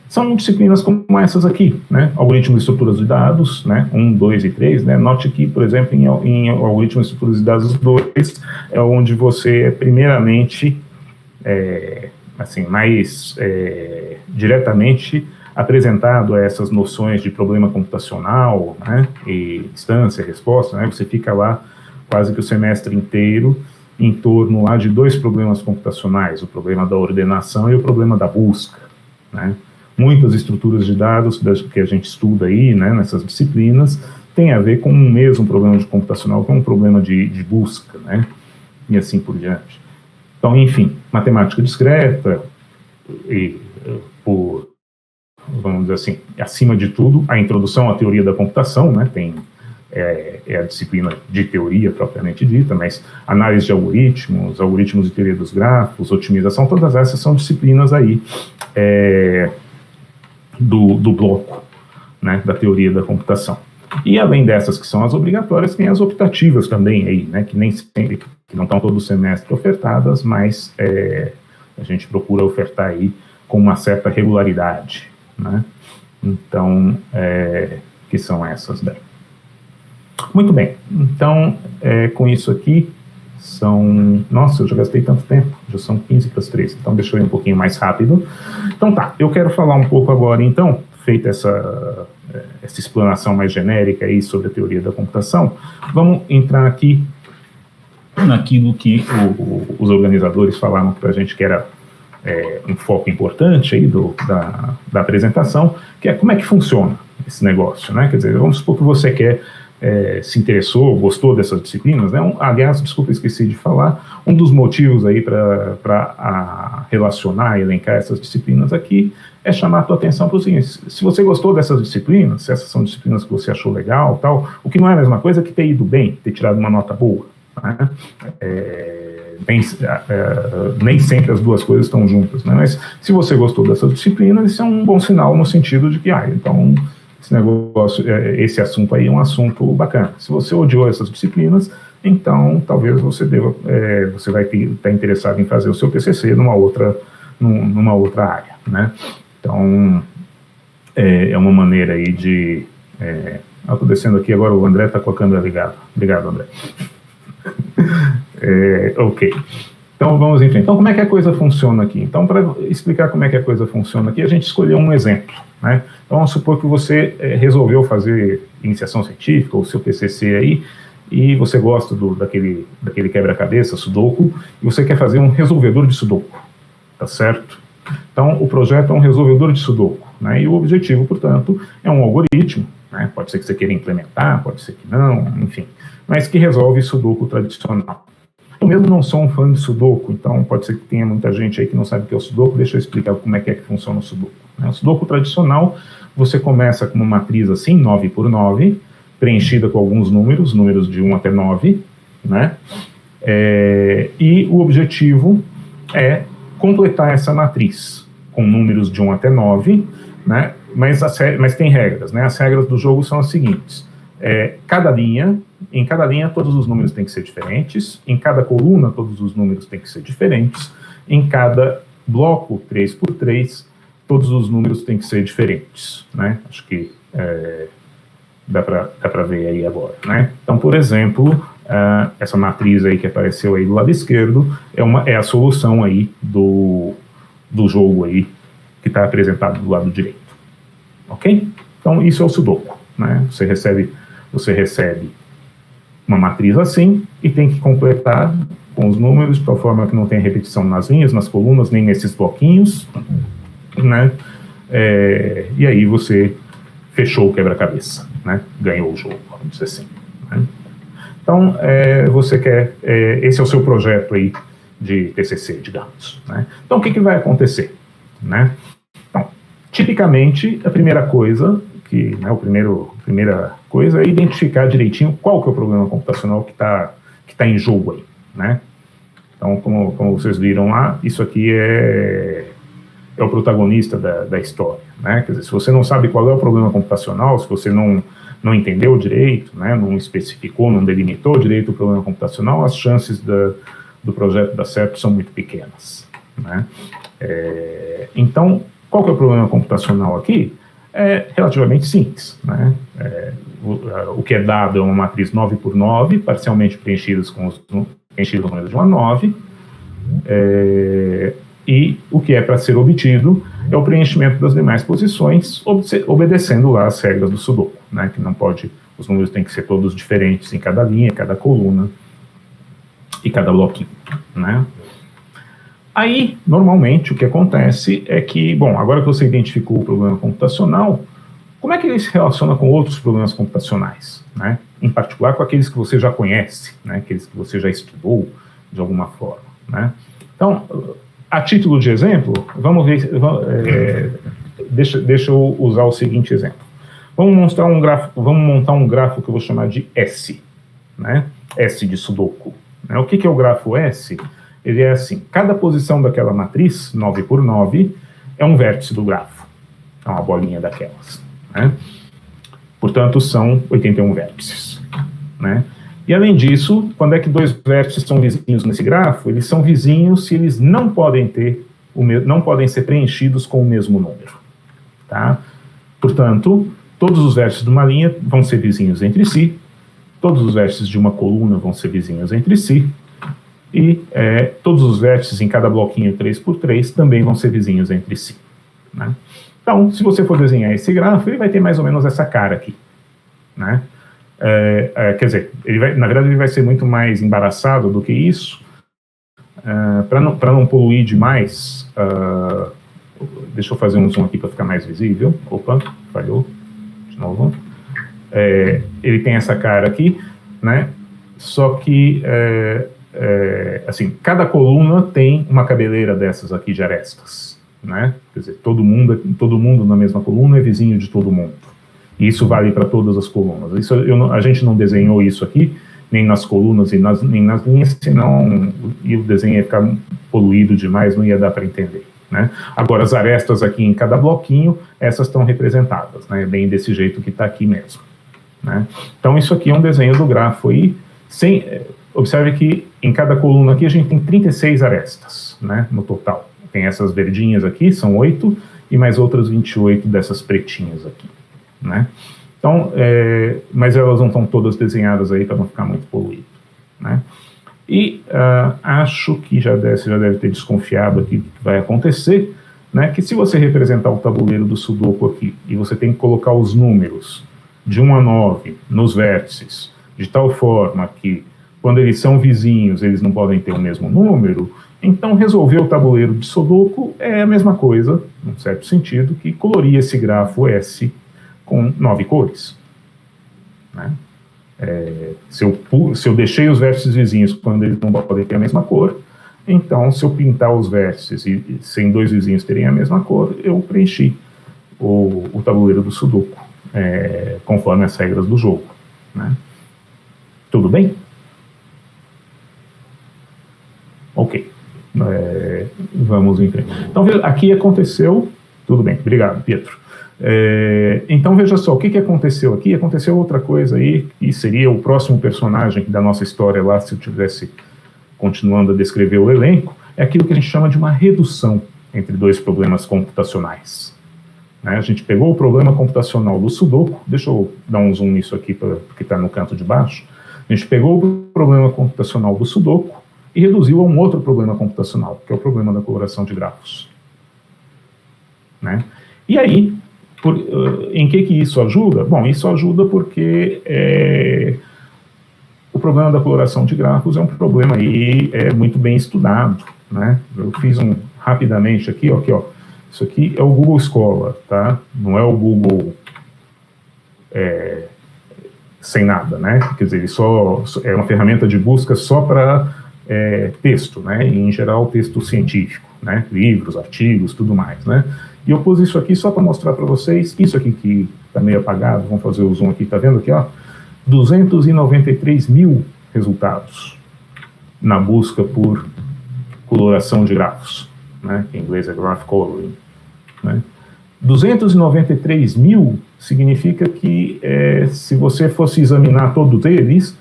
São disciplinas como essas aqui, né? Algoritmos de estruturas de dados, né? 1, 2 e 3, né? Note que, por exemplo, em algoritmos de estruturas de dados 2, é onde você, primeiramente, mais diretamente apresentado a essas noções de problema computacional, né? E instância, resposta, né? Você fica lá quase que o semestre inteiro em torno lá de dois problemas computacionais, o problema da ordenação e o problema da busca, né? Muitas estruturas de dados que a gente estuda aí, né, nessas disciplinas, tem a ver com o mesmo problema de computacional, que é um problema de busca, né, e assim por diante. Então, enfim, matemática discreta e, vamos dizer assim, acima de tudo, a introdução à teoria da computação, né, é a disciplina de teoria propriamente dita, mas análise de algoritmos de teoria dos grafos, otimização, todas essas são disciplinas aí do bloco, né, da teoria da computação. E além dessas que são as obrigatórias, tem as optativas também aí, né, que nem sempre, que não estão todo semestre ofertadas, mas a gente procura ofertar aí com uma certa regularidade, né? Então, que são essas daí. Muito bem, então, com isso aqui, nossa, eu já gastei tanto tempo, já são 15:03, então deixa eu ir um pouquinho mais rápido. Então tá, eu quero falar um pouco agora, então, feita essa explanação mais genérica aí sobre a teoria da computação, vamos entrar aqui naquilo que os organizadores falaram para a gente que era um foco importante aí da apresentação, que é como é que funciona esse negócio, né? Quer dizer, vamos supor que você se interessou, gostou dessas disciplinas, né? Aliás, desculpa, esqueci de falar, um dos motivos aí para relacionar, elencar essas disciplinas aqui, é chamar a tua atenção para o seguinte: se você gostou dessas disciplinas, se essas são disciplinas que você achou legal, tal, o que não é a mesma coisa que ter ido bem, ter tirado uma nota boa, né? Nem sempre as duas coisas estão juntas, né? Mas se você gostou dessas disciplinas, isso é um bom sinal no sentido de que, então, esse assunto aí é um assunto bacana. Se você odiou essas disciplinas, então talvez você vai estar interessado em fazer o seu TCC numa outra área, né? Então, é uma maneira aí de... eu estou descendo aqui agora, o André está com a câmera ligada. Obrigado, André. Ok. Então, vamos em frente. Então, como é que a coisa funciona aqui? Então, para explicar como é que a coisa funciona aqui, a gente escolheu um exemplo, né? Então, vamos supor que você resolveu fazer iniciação científica, ou seu TCC aí, e você gosta daquele quebra-cabeça, Sudoku, e você quer fazer um resolvedor de Sudoku, tá certo? Então, o projeto é um resolvedor de Sudoku, né? E o objetivo, portanto, é um algoritmo, né? Pode ser que você queira implementar, pode ser que não, enfim, mas que resolve Sudoku tradicional. Eu mesmo não sou um fã de Sudoku, então pode ser que tenha muita gente aí que não sabe o que é o Sudoku. Deixa eu explicar como é que funciona o Sudoku, né? O Sudoku tradicional, você começa com uma matriz assim, 9×9, preenchida com alguns números de 1 até 9, né? E o objetivo é completar essa matriz com números de 1 até 9, né? Mas tem regras, né? As regras do jogo são as seguintes: em cada linha todos os números têm que ser diferentes, em cada coluna todos os números têm que ser diferentes, em cada bloco 3×3 todos os números têm que ser diferentes, né? Acho que dá para ver aí agora, né? Então, por exemplo, essa matriz aí que apareceu aí do lado esquerdo é a solução aí do jogo aí que está apresentado do lado direito, ok? Então, isso é o Sudoku, né? Você recebe uma matriz assim e tem que completar com os números de tal forma que não tenha repetição nas linhas, nas colunas, nem nesses bloquinhos, né? E aí você fechou o quebra-cabeça, né? Ganhou o jogo, vamos dizer assim, né? Então, você quer... esse é o seu projeto aí de TCC, digamos, né? Então, o que vai acontecer, né? Então, tipicamente, a primeira coisa... a primeira coisa é identificar direitinho qual que é o problema computacional que tá em jogo aí, né? Então, como vocês viram lá, isso aqui é o protagonista da história, né? Quer dizer, se você não sabe qual é o problema computacional, se você não entendeu direito, né, não especificou, não delimitou direito o problema computacional, as chances do projeto dar certo são muito pequenas, né? Então, qual que é o problema computacional aqui? É relativamente simples, né? O que é dado é uma matriz 9×9, parcialmente preenchidas com os números de 1 a 9, e o que é para ser obtido é o preenchimento das demais posições, obedecendo lá as regras do Sudoku, né? Que não pode, os números têm que ser todos diferentes em cada linha, cada coluna e cada bloquinho, né? Aí, normalmente, o que acontece é que, bom, agora que você identificou o problema computacional, como é que ele se relaciona com outros problemas computacionais, né? Em particular com aqueles que você já conhece, né? Aqueles que você já estudou de alguma forma, né? Então, a título de exemplo, vamos ver, deixa eu usar o seguinte exemplo. Vamos montar um grafo que eu vou chamar de S, né? S de Sudoku, né? O que é o grafo S? Ele é assim: cada posição daquela matriz, 9×9, é um vértice do grafo. É uma bolinha daquelas, né? Portanto, são 81 vértices, né? E, além disso, quando é que dois vértices são vizinhos nesse grafo? Eles são vizinhos se eles não podem ser preenchidos com o mesmo número, tá? Portanto, todos os vértices de uma linha vão ser vizinhos entre si, todos os vértices de uma coluna vão ser vizinhos entre si, e todos os vértices em cada bloquinho 3x3 também vão ser vizinhos entre si, né? Então, se você for desenhar esse grafo, ele vai ter mais ou menos essa cara aqui, né? Quer dizer, na verdade ele vai ser muito mais embaraçado do que isso. Para não poluir demais, deixa eu fazer um zoom aqui para ficar mais visível. Opa, falhou de novo. Ele tem essa cara aqui, né? Só que assim, cada coluna tem uma cabeleira dessas aqui de arestas, né? Quer dizer, todo mundo na mesma coluna é vizinho de todo mundo. E isso vale para todas as colunas. A gente não desenhou isso aqui, nem nas colunas nem nas linhas, senão o desenho ia ficar poluído demais, não ia dar para entender, né? Agora, as arestas aqui em cada bloquinho, essas estão representadas, né? Bem desse jeito que está aqui mesmo, né? Então, isso aqui é um desenho do grafo aí. Observe que em cada coluna aqui a gente tem 36 arestas, né? No total. Tem essas verdinhas aqui, são 8, e mais outras 28 dessas pretinhas aqui, né? Então, mas elas não estão todas desenhadas aí para não ficar muito poluído, né? E acho que você já deve ter desconfiado aqui do que vai acontecer, né? Que se você representar o tabuleiro do Sudoku aqui e você tem que colocar os números de 1 a 9 nos vértices, de tal forma que quando eles são vizinhos eles não podem ter o mesmo número, então resolver o tabuleiro de Sudoku é a mesma coisa, num certo sentido, que colorir esse grafo S com 9 cores, né? Se eu deixei os vértices vizinhos quando eles não podem ter a mesma cor, então se eu pintar os vértices e sem dois vizinhos terem a mesma cor, eu preenchi o tabuleiro do Sudoku, conforme as regras do jogo, né? Tudo bem? Ok. Vamos em frente. Então, aqui aconteceu... Tudo bem, obrigado, Pietro. Então, veja só, o que aconteceu aqui? Aconteceu outra coisa aí, que seria o próximo personagem da nossa história lá, se eu estivesse continuando a descrever o elenco, é aquilo que a gente chama de uma redução entre dois problemas computacionais, né? A gente pegou o problema computacional do Sudoku, deixa eu dar um zoom nisso aqui, porque está no canto de baixo. A gente pegou o problema computacional do Sudoku e reduziu a um outro problema computacional, que é o problema da coloração de grafos, né? E aí, em que isso ajuda? Bom, isso ajuda porque o problema da coloração de grafos é um problema aí muito bem estudado, né? Eu fiz rapidamente aqui, ó, isso aqui é o Google Scholar, tá? Não é o Google sem nada, né? Quer dizer, ele é uma ferramenta de busca só para texto, né? E, em geral, texto científico, né? Livros, artigos, tudo mais, né? E eu pus isso aqui só para mostrar para vocês, isso aqui que está meio apagado, vamos fazer o zoom aqui, tá vendo aqui, ó? 293 mil resultados na busca por coloração de grafos, né? Que em inglês é graph coloring, né? 293 mil significa que se você fosse examinar todos eles,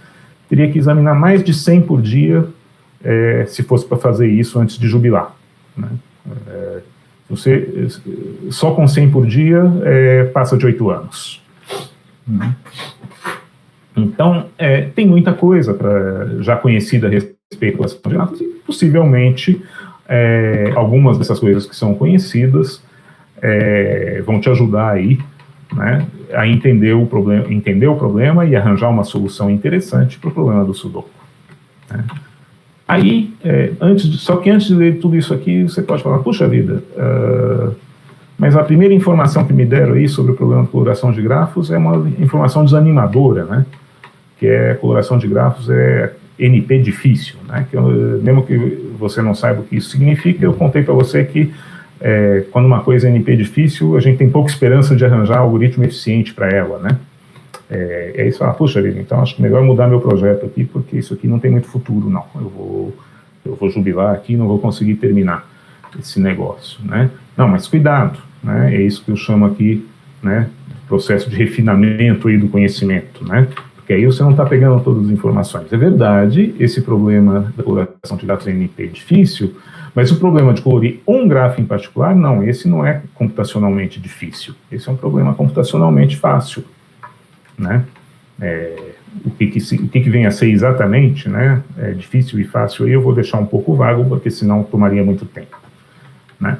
teria que examinar mais de 100 por dia, se fosse para fazer isso antes de jubilar, né? Você, só com 100 por dia, passa de 8 anos. Então, tem muita coisa já conhecida a respeito da coloração de grafos, e possivelmente algumas dessas coisas que são conhecidas vão te ajudar aí, né, a entender o problema e arranjar uma solução interessante para o problema do Sudoku, né? Aí, só que antes de ler tudo isso aqui, você pode falar, puxa vida, mas a primeira informação que me deram aí sobre o problema de coloração de grafos é uma informação desanimadora, né? Que a coloração de grafos é NP difícil, né? Mesmo que você não saiba o que isso significa, eu contei para você que quando uma coisa é NP difícil, a gente tem pouca esperança de arranjar algoritmo eficiente para ela, né? Aí você fala, puxa vida, então acho que melhor mudar meu projeto aqui, porque isso aqui não tem muito futuro, não. Eu vou jubilar aqui e não vou conseguir terminar esse negócio, né? Não, mas cuidado, né? É isso que eu chamo aqui né, processo de refinamento aí do conhecimento, né, porque aí você não está pegando todas as informações. É verdade, esse problema da coloração de grafos NP é difícil, mas o problema de colorir um grafo em particular, não, esse não é computacionalmente difícil, esse é um problema computacionalmente fácil, né. O que vem a ser exatamente, né, difícil e fácil, aí eu vou deixar um pouco vago, porque senão tomaria muito tempo, né.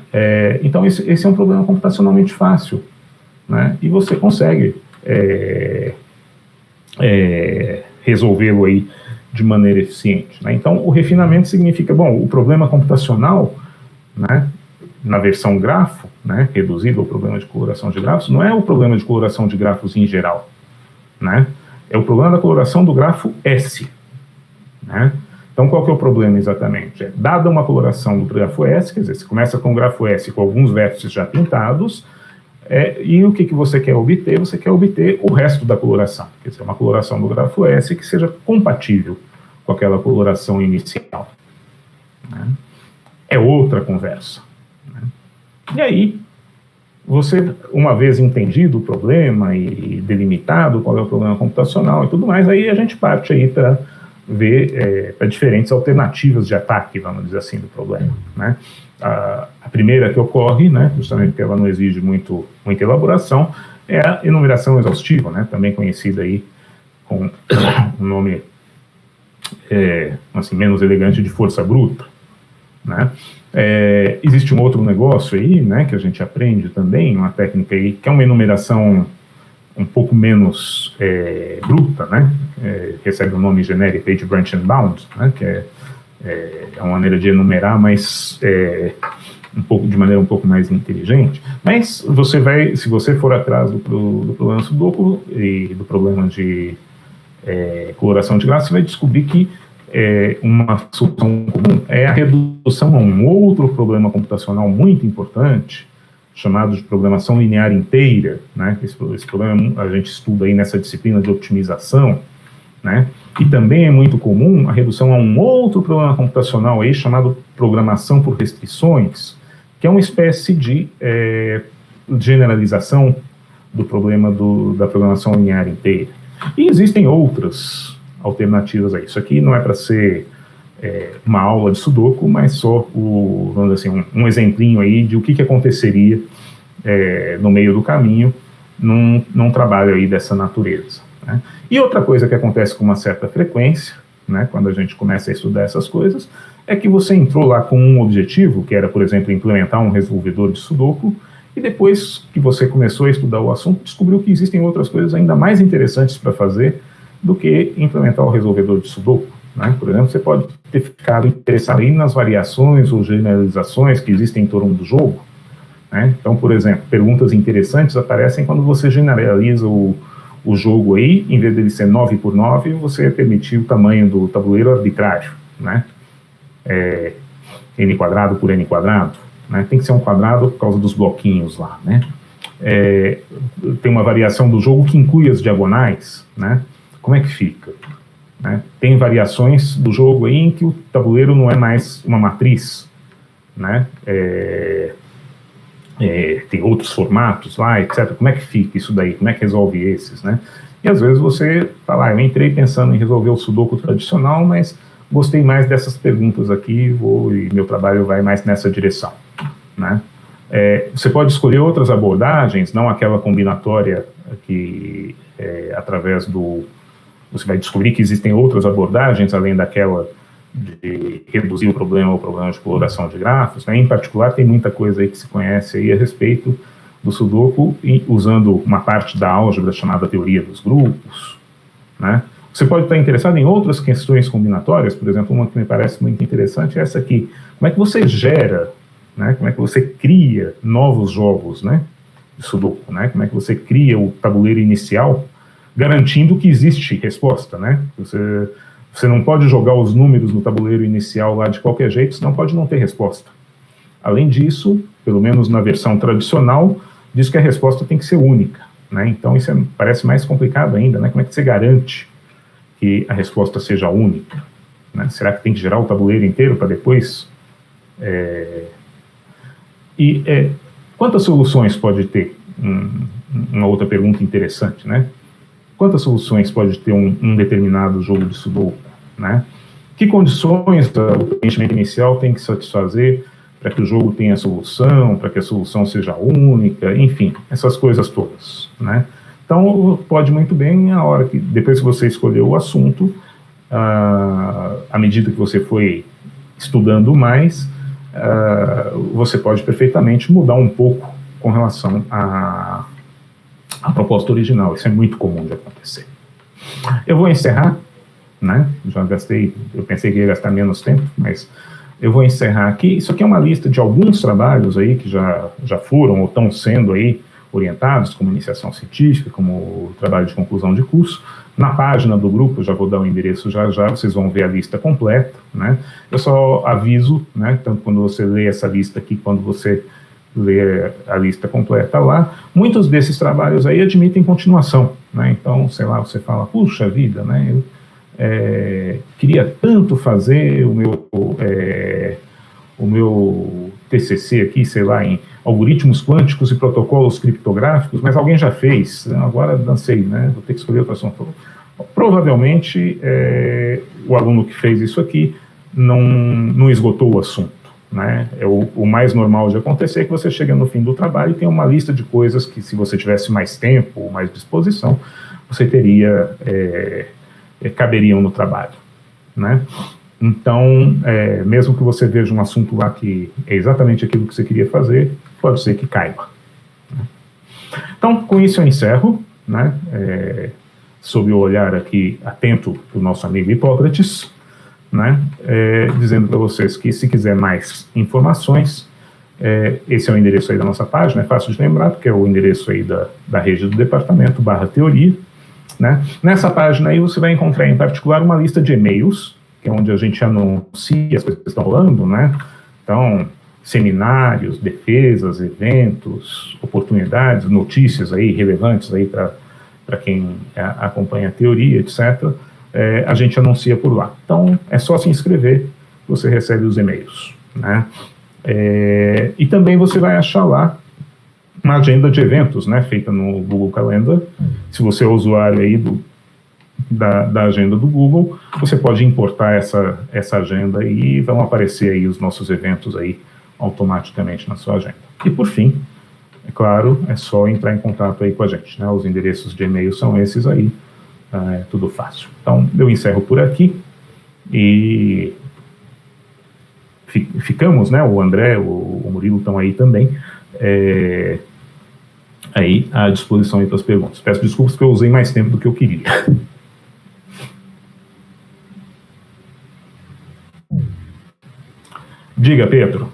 Então esse é um problema computacionalmente fácil, né, e você consegue resolvê-lo aí de maneira eficiente, né. Então o refinamento significa, bom, o problema computacional, né, na versão grafo, né, reduzido ao problema de coloração de grafos, não é o problema de coloração de grafos em geral, né, é o problema da coloração do grafo S, né. Então, qual que é o problema exatamente? Dada uma coloração do grafo S, quer dizer, você começa com o grafo S com alguns vértices já pintados, e o que você quer obter? Você quer obter o resto da coloração, quer dizer, uma coloração do grafo S que seja compatível com aquela coloração inicial, né? É outra conversa, né? E aí, você, uma vez entendido o problema e delimitado qual é o problema computacional e tudo mais, aí a gente parte aí para ver para diferentes alternativas de ataque, vamos dizer assim, do problema, né? A primeira que ocorre, né, justamente porque ela não exige muita elaboração, é a enumeração exaustiva, né, também conhecida aí com um nome assim, menos elegante de força bruta, né? Existe um outro negócio aí, né, que a gente aprende também, uma técnica aí, que é uma enumeração um pouco menos bruta, né, recebe o nome genérico de branch and bound, né, que é uma maneira de enumerar, mas de maneira um pouco mais inteligente. Mas você vai, se você for atrás do problema Sudoku e do problema de coloração de grafos, você vai descobrir que uma solução comum é a redução a um outro problema computacional muito importante, chamado de programação linear inteira, né? Esse problema a gente estuda aí nessa disciplina de optimização, né? E também é muito comum a redução a um outro problema computacional aí chamado programação por restrições, que é uma espécie de generalização do problema da programação linear inteira. E existem outras alternativas a isso. Aqui não é para ser uma aula de Sudoku, mas só vamos dizer assim, um exemplinho aí de o que aconteceria no meio do caminho num trabalho aí dessa natureza, né? E outra coisa que acontece com uma certa frequência, né, quando a gente começa a estudar essas coisas, é que você entrou lá com um objetivo, que era, por exemplo, implementar um resolvedor de Sudoku, e depois que você começou a estudar o assunto, descobriu que existem outras coisas ainda mais interessantes para fazer do que implementar o resolvedor de Sudoku, né? Por exemplo, você pode ter ficado interessado aí nas variações ou generalizações que existem em torno do jogo, né? Então, por exemplo, perguntas interessantes aparecem quando você generaliza o jogo aí, em vez dele ser 9x9, você permitir o tamanho do tabuleiro arbitrário, né? N quadrado por N quadrado, né? Tem que ser um quadrado por causa dos bloquinhos lá, né? Tem uma variação do jogo que inclui as diagonais, né? Como é que fica? Né? Tem variações do jogo aí em que o tabuleiro não é mais uma matriz, né? Tem outros formatos lá, etc. Como é que fica isso daí? Como é que resolve esses, né? E às vezes você fala, eu entrei pensando em resolver o Sudoku tradicional, mas gostei mais dessas perguntas aqui e meu trabalho vai mais nessa direção, né? Você pode escolher outras abordagens, não aquela combinatória que através você vai descobrir que existem outras abordagens além daquela de reduzir o problema ao problema de coloração de grafos, né? Em particular, tem muita coisa aí que se conhece aí a respeito do Sudoku, usando uma parte da álgebra chamada teoria dos grupos, né? Você pode estar interessado em outras questões combinatórias, por exemplo, uma que me parece muito interessante é essa aqui. Como é que você gera, né? Como é que você cria novos jogos, né, de Sudoku, né? Como é que você cria o tabuleiro inicial garantindo que existe resposta, né? Você não pode jogar os números no tabuleiro inicial lá de qualquer jeito, senão pode não ter resposta. Além disso, pelo menos na versão tradicional, diz que a resposta tem que ser única, né? Então isso parece mais complicado ainda, né? Como é que você garante que a resposta seja única, né? Será que tem que gerar o tabuleiro inteiro para depois? Quantas soluções pode ter uma outra pergunta interessante, né? Quantas soluções pode ter um determinado jogo de Sudoku, né? Que condições o preenchimento inicial tem que satisfazer para que o jogo tenha solução, para que a solução seja única, enfim, essas coisas todas, né? Então, pode muito bem, a hora que, depois que você escolheu o assunto, à medida que você foi estudando mais, você pode perfeitamente mudar um pouco com relação à proposta original. Isso é muito comum de acontecer. Eu vou encerrar, né? Já gastei, eu pensei que ia gastar menos tempo, mas eu vou encerrar aqui. Isso aqui é uma lista de alguns trabalhos aí que já foram ou estão sendo aí orientados, como iniciação científica, como trabalho de conclusão de curso. Na página do grupo, já vou dar o endereço já, vocês vão ver a lista completa, né? Eu só aviso, né, tanto quando você lê essa lista aqui, quando você lê a lista completa lá, muitos desses trabalhos aí admitem continuação, né? Então, sei lá, você fala, puxa vida, né, eu queria tanto fazer o meu TCC aqui, sei lá, em algoritmos quânticos e protocolos criptográficos, mas alguém já fez, agora dancei, né, vou ter que escolher outro assunto. Provavelmente, o aluno que fez isso aqui não esgotou o assunto, né? O mais normal de acontecer é que você chega no fim do trabalho e tem uma lista de coisas que, se você tivesse mais tempo ou mais disposição, você teria, caberiam no trabalho, né? Então, mesmo que você veja um assunto lá que é exatamente aquilo que você queria fazer, pode ser que caiba. Então, com isso eu encerro, né, sob o olhar aqui atento do nosso amigo Hipócrates, né, dizendo para vocês que, se quiser mais informações, esse é o endereço aí da nossa página, é fácil de lembrar, porque é o endereço aí da rede do departamento, /teoria, né. Nessa página aí você vai encontrar, em particular, uma lista de e-mails, que é onde a gente anuncia as coisas que estão rolando, né? Então, seminários, defesas, eventos, oportunidades, notícias aí relevantes aí para quem acompanha a teoria, etc. A gente anuncia por lá. Então, é só se inscrever, você recebe os e-mails, né? E também você vai achar lá uma agenda de eventos, né, feita no Google Calendar. Se você é usuário aí da agenda do Google, você pode importar essa agenda e vão aparecer aí os nossos eventos aí automaticamente na sua agenda. E por fim, é claro, é só entrar em contato aí com a gente, né? Os endereços de e-mail são esses aí, é tudo fácil. Então, eu encerro por aqui e ficamos, né? O André, o Murilo estão aí também, aí à disposição aí para as perguntas. Peço desculpas que eu usei mais tempo do que eu queria. Diga, Pedro.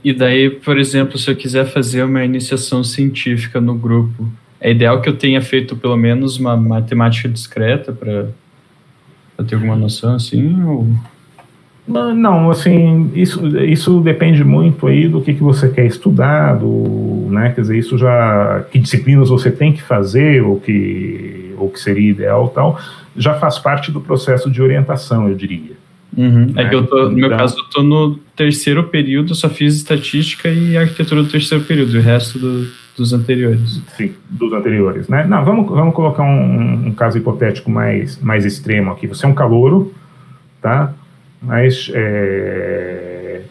E daí, por exemplo, se eu quiser fazer uma iniciação científica no grupo, é ideal que eu tenha feito pelo menos uma matemática discreta para ter alguma noção, assim? Ou... Não, assim, isso depende muito aí do que você quer estudar, né, quer dizer, isso já, que disciplinas você tem que fazer, ou que seria ideal e tal, já faz parte do processo de orientação, eu diria. Uhum. É que no meu caso, eu estou no terceiro período, só fiz estatística e arquitetura do terceiro período, o resto dos anteriores. Sim, dos anteriores, né? Não, vamos colocar um caso hipotético mais extremo aqui. Você é um calouro, tá? Mas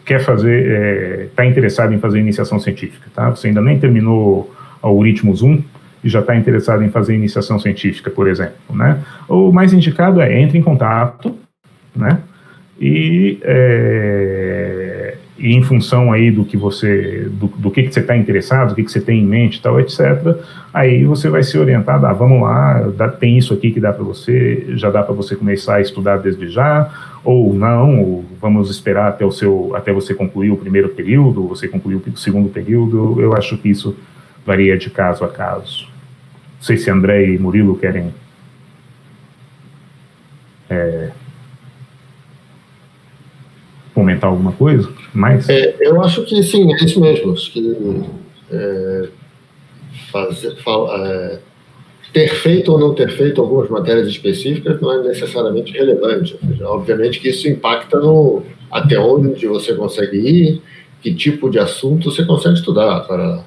quer fazer, está interessado em fazer iniciação científica, tá? Você ainda nem terminou Algoritmos 1 e já está interessado em fazer iniciação científica, por exemplo, né? O mais indicado entre em contato, né? E em função aí do que você está interessado, do que você tem em mente, tal, etc., aí você vai ser orientado, vamos lá, tem isso aqui que dá para você, já dá para você começar a estudar desde já, ou não, ou vamos esperar até você concluir o primeiro período, você concluir o segundo período. Eu acho que isso varia de caso a caso. Não sei se André e Murilo querem comentar alguma coisa mais? Eu acho que sim, é isso mesmo. Acho que ter feito ou não ter feito algumas matérias específicas não é necessariamente relevante. Ou seja, obviamente que isso impacta até onde você consegue ir, que tipo de assunto você consegue estudar. Para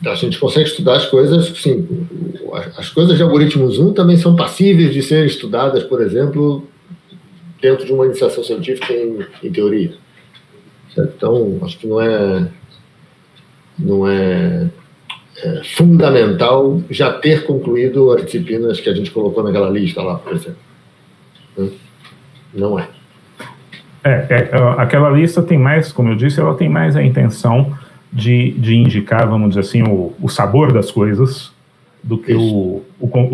A gente consegue estudar as coisas, sim, as coisas de algoritmo Zoom também são passíveis de serem estudadas, por exemplo, dentro de uma iniciação científica em teoria. Certo? Então, acho que não é fundamental já ter concluído as disciplinas que a gente colocou naquela lista lá, por exemplo. Não é. Aquela lista tem mais, como eu disse, ela tem mais a intenção de indicar, vamos dizer assim, o sabor das coisas do que o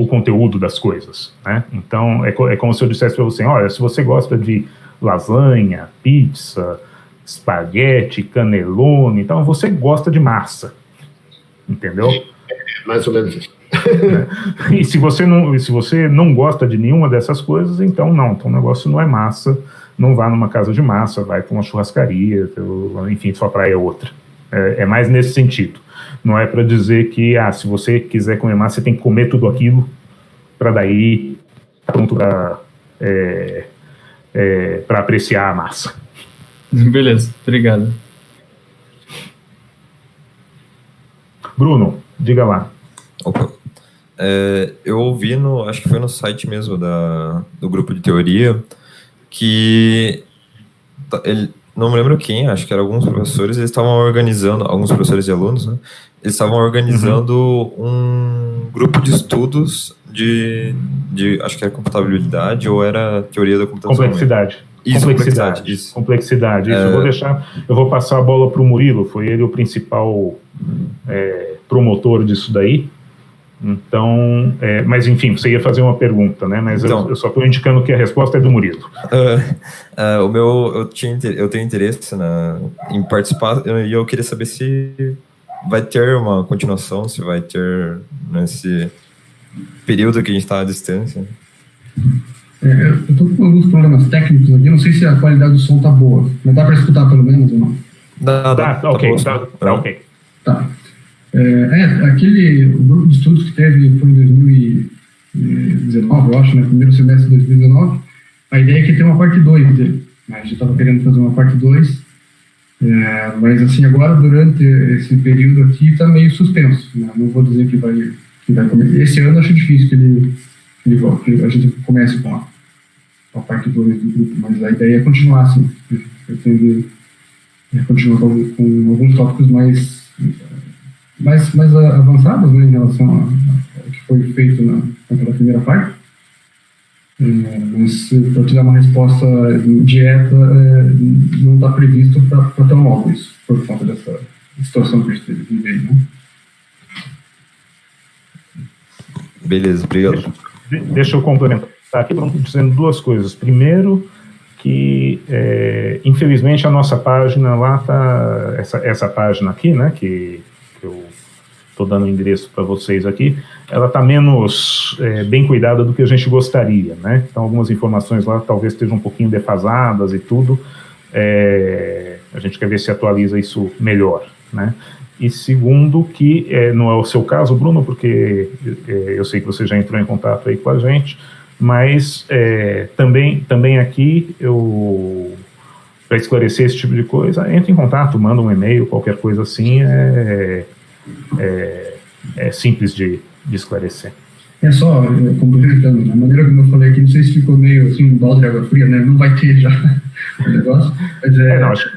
conteúdo das coisas, né? Então, é como se eu dissesse para você, olha, se você gosta de lasanha, pizza, espaguete, canelone, então você gosta de massa, entendeu? Mais ou menos isso. E se você não gosta de nenhuma dessas coisas, então o negócio não é massa, não vá numa casa de massa, vai para uma churrascaria, enfim, sua praia é outra. É mais nesse sentido. Não é para dizer que, se você quiser comer massa, você tem que comer tudo aquilo para daí pronto para apreciar a massa. Beleza, obrigado. Bruno, diga lá. Opa. Eu ouvi, acho que foi no site mesmo do grupo de teoria, que não me lembro quem, acho que eram alguns professores, eles estavam organizando, alguns professores e alunos, né? Eles estavam organizando um grupo de estudos de acho que era computabilidade ou era teoria da computação. Complexidade. Isso. Complexidade. Isso. Eu vou passar a bola para o Murilo, foi ele o principal promotor disso daí. Então, mas enfim, você ia fazer uma pergunta, né? Mas então, eu só estou indicando que a resposta é do Murilo. Eu tenho interesse em participar, e eu queria saber se vai ter uma continuação, se vai ter nesse período que a gente está à distância. Eu estou com alguns problemas técnicos aqui, não sei se a qualidade do som está boa, mas dá para escutar pelo menos ou não? Ok. Tá. O grupo de estudos que teve foi em 2019, eu acho, né, primeiro semestre de 2019, a ideia é que tem uma parte 2 dele, né, a gente estava querendo fazer uma parte 2, mas assim, agora durante esse período aqui está meio suspenso, né, não vou dizer que vai começar. Esse ano eu acho difícil que a gente comece com a parte 2 do grupo, mas a ideia é continuar assim, pretende continuar com alguns tópicos mais avançados, né, em relação ao que foi feito naquela primeira parte. Mas para te dar uma resposta direta, não está previsto para tão logo isso, por conta dessa situação que a gente vive aí, né? Beleza, obrigado. Deixa eu complementar aqui, dizendo duas coisas. Primeiro, que infelizmente a nossa página lá está, essa página aqui, né, que eu estou dando o endereço para vocês aqui, ela está menos bem cuidada do que a gente gostaria, né? Então algumas informações lá talvez estejam um pouquinho defasadas e tudo. A gente quer ver se atualiza isso melhor, né? E segundo, que não é o seu caso, Bruno, porque eu sei que você já entrou em contato aí com a gente, mas também aqui, para esclarecer esse tipo de coisa, entre em contato, manda um e-mail, qualquer coisa assim, é simples de esclarecer. Só complementando, a maneira como eu falei aqui, não sei se ficou meio assim, um balde de água fria, né? Não vai ter já o negócio, mas não, acho...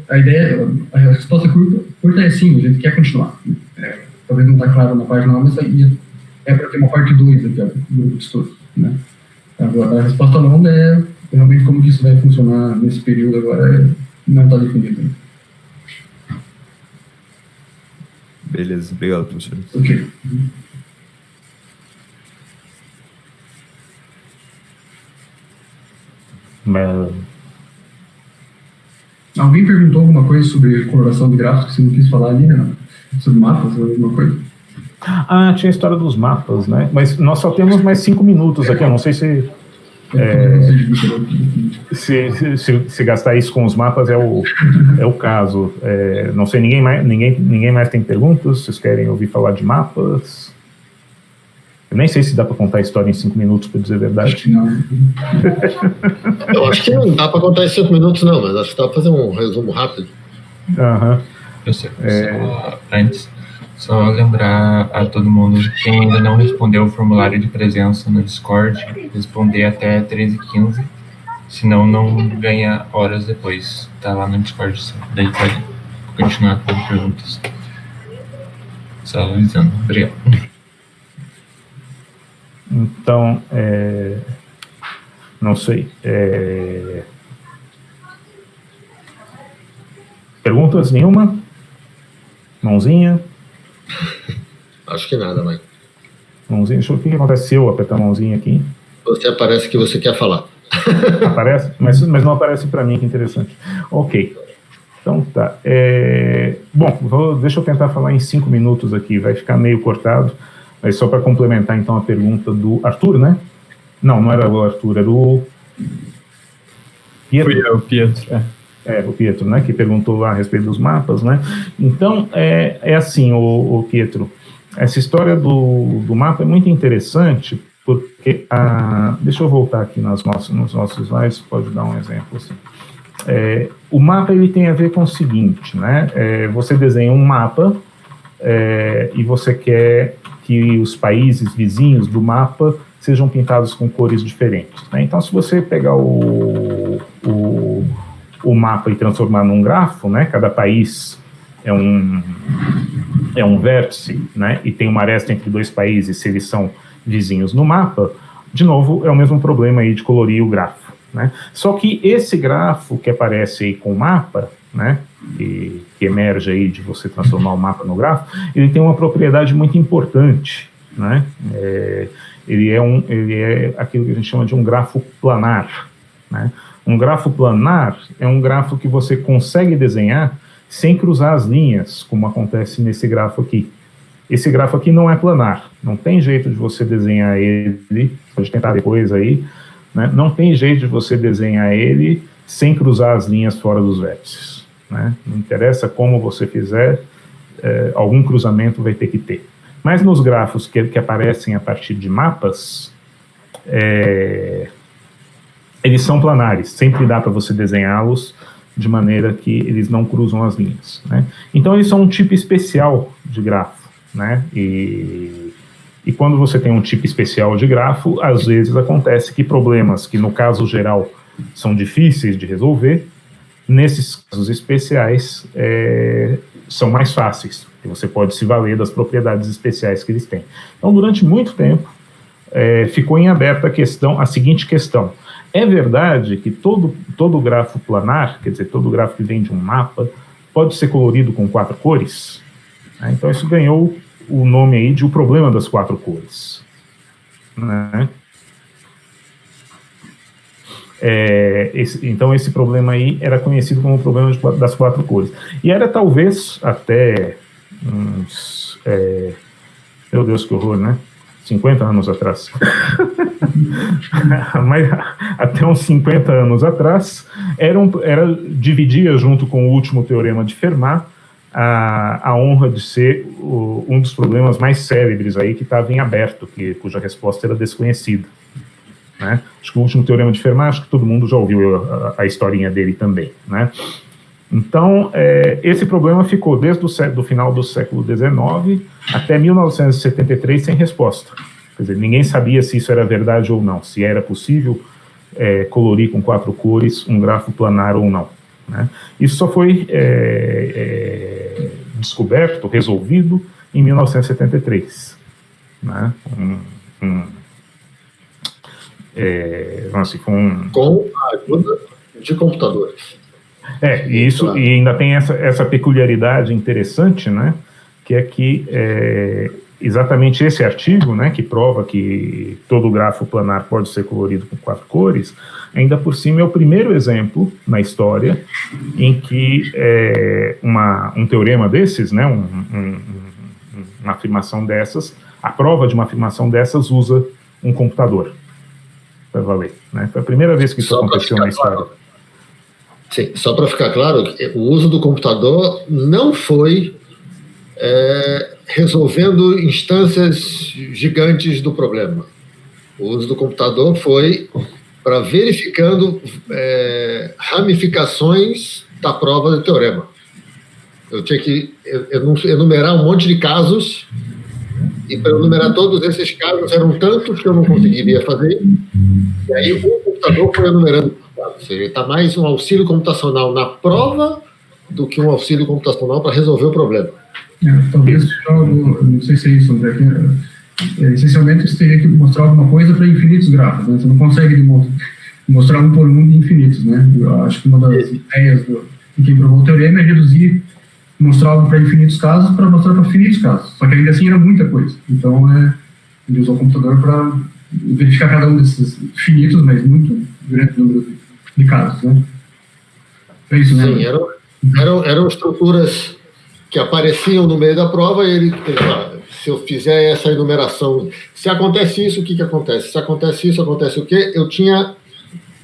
a ideia, a resposta curta é sim, a gente quer continuar. Talvez não está claro na página lá, mas é para ter uma parte 2 aqui, do grupo de estudos, né? Agora, a resposta longa é realmente como que isso vai funcionar nesse período agora, não está definido. Beleza, obrigado, professor. Ok. Alguém perguntou alguma coisa sobre coloração de gráficos, você não quis falar ali, né? Sobre mapas ou alguma coisa? Tinha a história dos mapas, né? Mas nós só temos mais 5 minutos aqui, eu não sei se gastar isso com os mapas é o caso. Não sei, ninguém mais tem perguntas? Vocês querem ouvir falar de mapas? Eu nem sei se dá para contar a história em 5 minutos, para dizer a verdade. Acho que não. Eu acho que não dá para contar em 5 minutos, não, mas acho que dá para fazer um resumo rápido. Aham. Antes, só lembrar a todo mundo, quem ainda não respondeu o formulário de presença no Discord, responder até 13h15, senão não ganha horas depois. Tá lá no Discord, daí pode continuar com as perguntas. Só avisando. Obrigado. Então, não sei. Perguntas? Nenhuma? Mãozinha? Acho que nada, Mike. Mãozinha. Deixa eu ver o que acontece se eu apertar a mãozinha aqui. Você aparece que você quer falar. Aparece? Mas não aparece para mim, que interessante. Ok. Então tá. Bom, deixa eu tentar falar em 5 minutos aqui. Vai ficar meio cortado. Mas só para complementar, então, a pergunta do Arthur, né? Não era o Arthur, era o Pietro. Fui eu, Pietro. O Pietro, né? Que perguntou lá a respeito dos mapas, né? Então, é assim, o Pietro. Essa história do mapa é muito interessante, porque... deixa eu voltar aqui nos nossos slides, pode dar um exemplo, assim. O mapa, ele tem a ver com o seguinte, né? Você desenha um mapa e você quer que os países vizinhos do mapa sejam pintados com cores diferentes, né? Então, se você pegar o mapa e transformar num grafo, né? Cada país é um vértice, né? E tem uma aresta entre 2 países, se eles são vizinhos no mapa, de novo, é o mesmo problema aí de colorir o grafo, né? Só que esse grafo que aparece aí com o mapa, né? Que emerge aí de você transformar o mapa no grafo, ele tem uma propriedade muito importante, né? Ele é aquilo que a gente chama de um grafo planar, né? Um grafo planar é um grafo que você consegue desenhar sem cruzar as linhas, como acontece nesse grafo aqui. Esse grafo aqui não é planar, não tem jeito de você desenhar ele, pode tentar depois aí, né? Não tem jeito de você desenhar ele sem cruzar as linhas fora dos vértices, né? Não interessa como você fizer, algum cruzamento vai ter que ter. Mas nos grafos que aparecem a partir de mapas, eles são planares, sempre dá para você desenhá-los de maneira que eles não cruzam as linhas, né? Então eles são um tipo especial de grafo, né? E quando você tem um tipo especial de grafo, às vezes acontece que problemas que no caso geral são difíceis de resolver, nesses casos especiais são mais fáceis, e você pode se valer das propriedades especiais que eles têm. Então, durante muito tempo, ficou em aberto a seguinte questão: é verdade que todo grafo planar, quer dizer, todo grafo que vem de um mapa, pode ser colorido com 4 cores? Então, isso ganhou o nome aí de o problema das 4 cores, né? Então, esse problema aí era conhecido como o problema das 4 cores. E era talvez até uns... meu Deus, que horror, né? 50 anos atrás. Mas até uns 50 anos atrás, dividia junto com o último teorema de Fermat a honra de ser um dos problemas mais célebres aí que estava em aberto, cuja resposta era desconhecida, né? Acho que o último teorema de Fermat, acho que todo mundo já ouviu a historinha dele também, né? Então, esse problema ficou desde o final do século XIX até 1973 sem resposta. Quer dizer, ninguém sabia se isso era verdade ou não, se era possível colorir com 4 cores um grafo planar ou não, né? Isso só foi descoberto, resolvido em 1973, né? Com a ajuda de computadores. Isso, e ainda tem essa peculiaridade interessante, né, que é que exatamente esse artigo, né, que prova que todo grafo planar pode ser colorido com 4 cores, ainda por cima é o primeiro exemplo na história em que um teorema desses, né, uma afirmação dessas, a prova de uma afirmação dessas usa um computador para valer, né? Foi a primeira vez que isso aconteceu na história. Claro. Sim, só para ficar claro, o uso do computador não foi resolvendo instâncias gigantes do problema. O uso do computador foi para verificando ramificações da prova do teorema. Eu tinha que enumerar um monte de casos, e para enumerar todos esses casos eram tantos que eu não conseguiria fazer, e aí o computador foi enumerando. Ou seja, está mais um auxílio computacional na prova do que um auxílio computacional para resolver o problema. Talvez, não sei se é isso, André, essencialmente você teria que mostrar alguma coisa para infinitos grafos, né? Você não consegue mostrar um por um de infinitos, né? Eu acho que uma das ideias de quem provou o teorema é reduzir, mostrar algo para infinitos casos para mostrar para infinitos casos, só que ainda assim era muita coisa, então ele usou o computador para verificar cada um desses infinitos, mas muito grande número de casos, né? É isso, né? Sim, eram estruturas que apareciam no meio da prova e ele se eu fizer essa enumeração, se acontece isso, o que acontece? Se acontece isso, acontece o quê? Eu tinha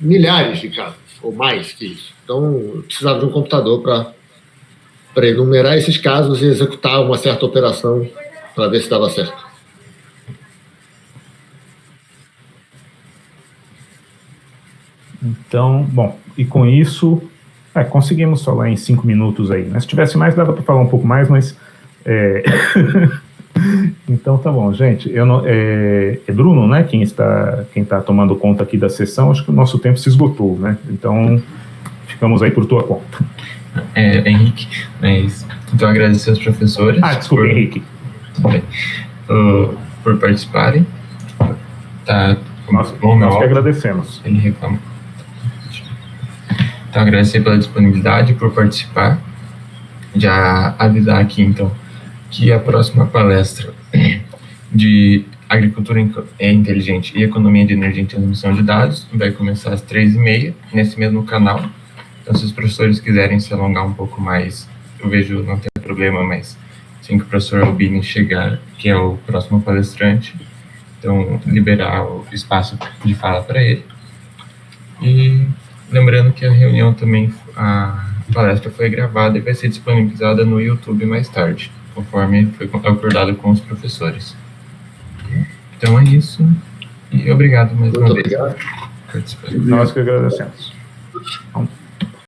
milhares de casos, ou mais que isso. Então, eu precisava de um computador para enumerar esses casos e executar uma certa operação para ver se dava certo. Então, bom, e com isso, conseguimos falar em 5 minutos aí, né? Se tivesse mais, dava para falar um pouco mais, mas... Então, tá bom, gente. É Bruno, né, quem está tomando conta aqui da sessão. Acho que o nosso tempo se esgotou, né? Então, ficamos aí por tua conta. Henrique, mas... Então, agradecer aos professores... Desculpa, Henrique. Por participarem. Tá... Nós que agradecemos. Ele reclama. Então, agradecer pela disponibilidade, por participar. Já avisar aqui, então, que a próxima palestra de Agricultura Inteligente e Economia de Energia e Transmissão de Dados vai começar às 3h30, nesse mesmo canal. Então, se os professores quiserem se alongar um pouco mais, eu vejo, não tem problema, mas assim que o professor Albini chegar, que é o próximo palestrante, então, liberar o espaço de fala para ele. E lembrando que a reunião também, a palestra foi gravada e vai ser disponibilizada no YouTube mais tarde, conforme foi acordado com os professores. Então é isso, e obrigado mais uma vez. Obrigado. Nós que agradecemos. Então,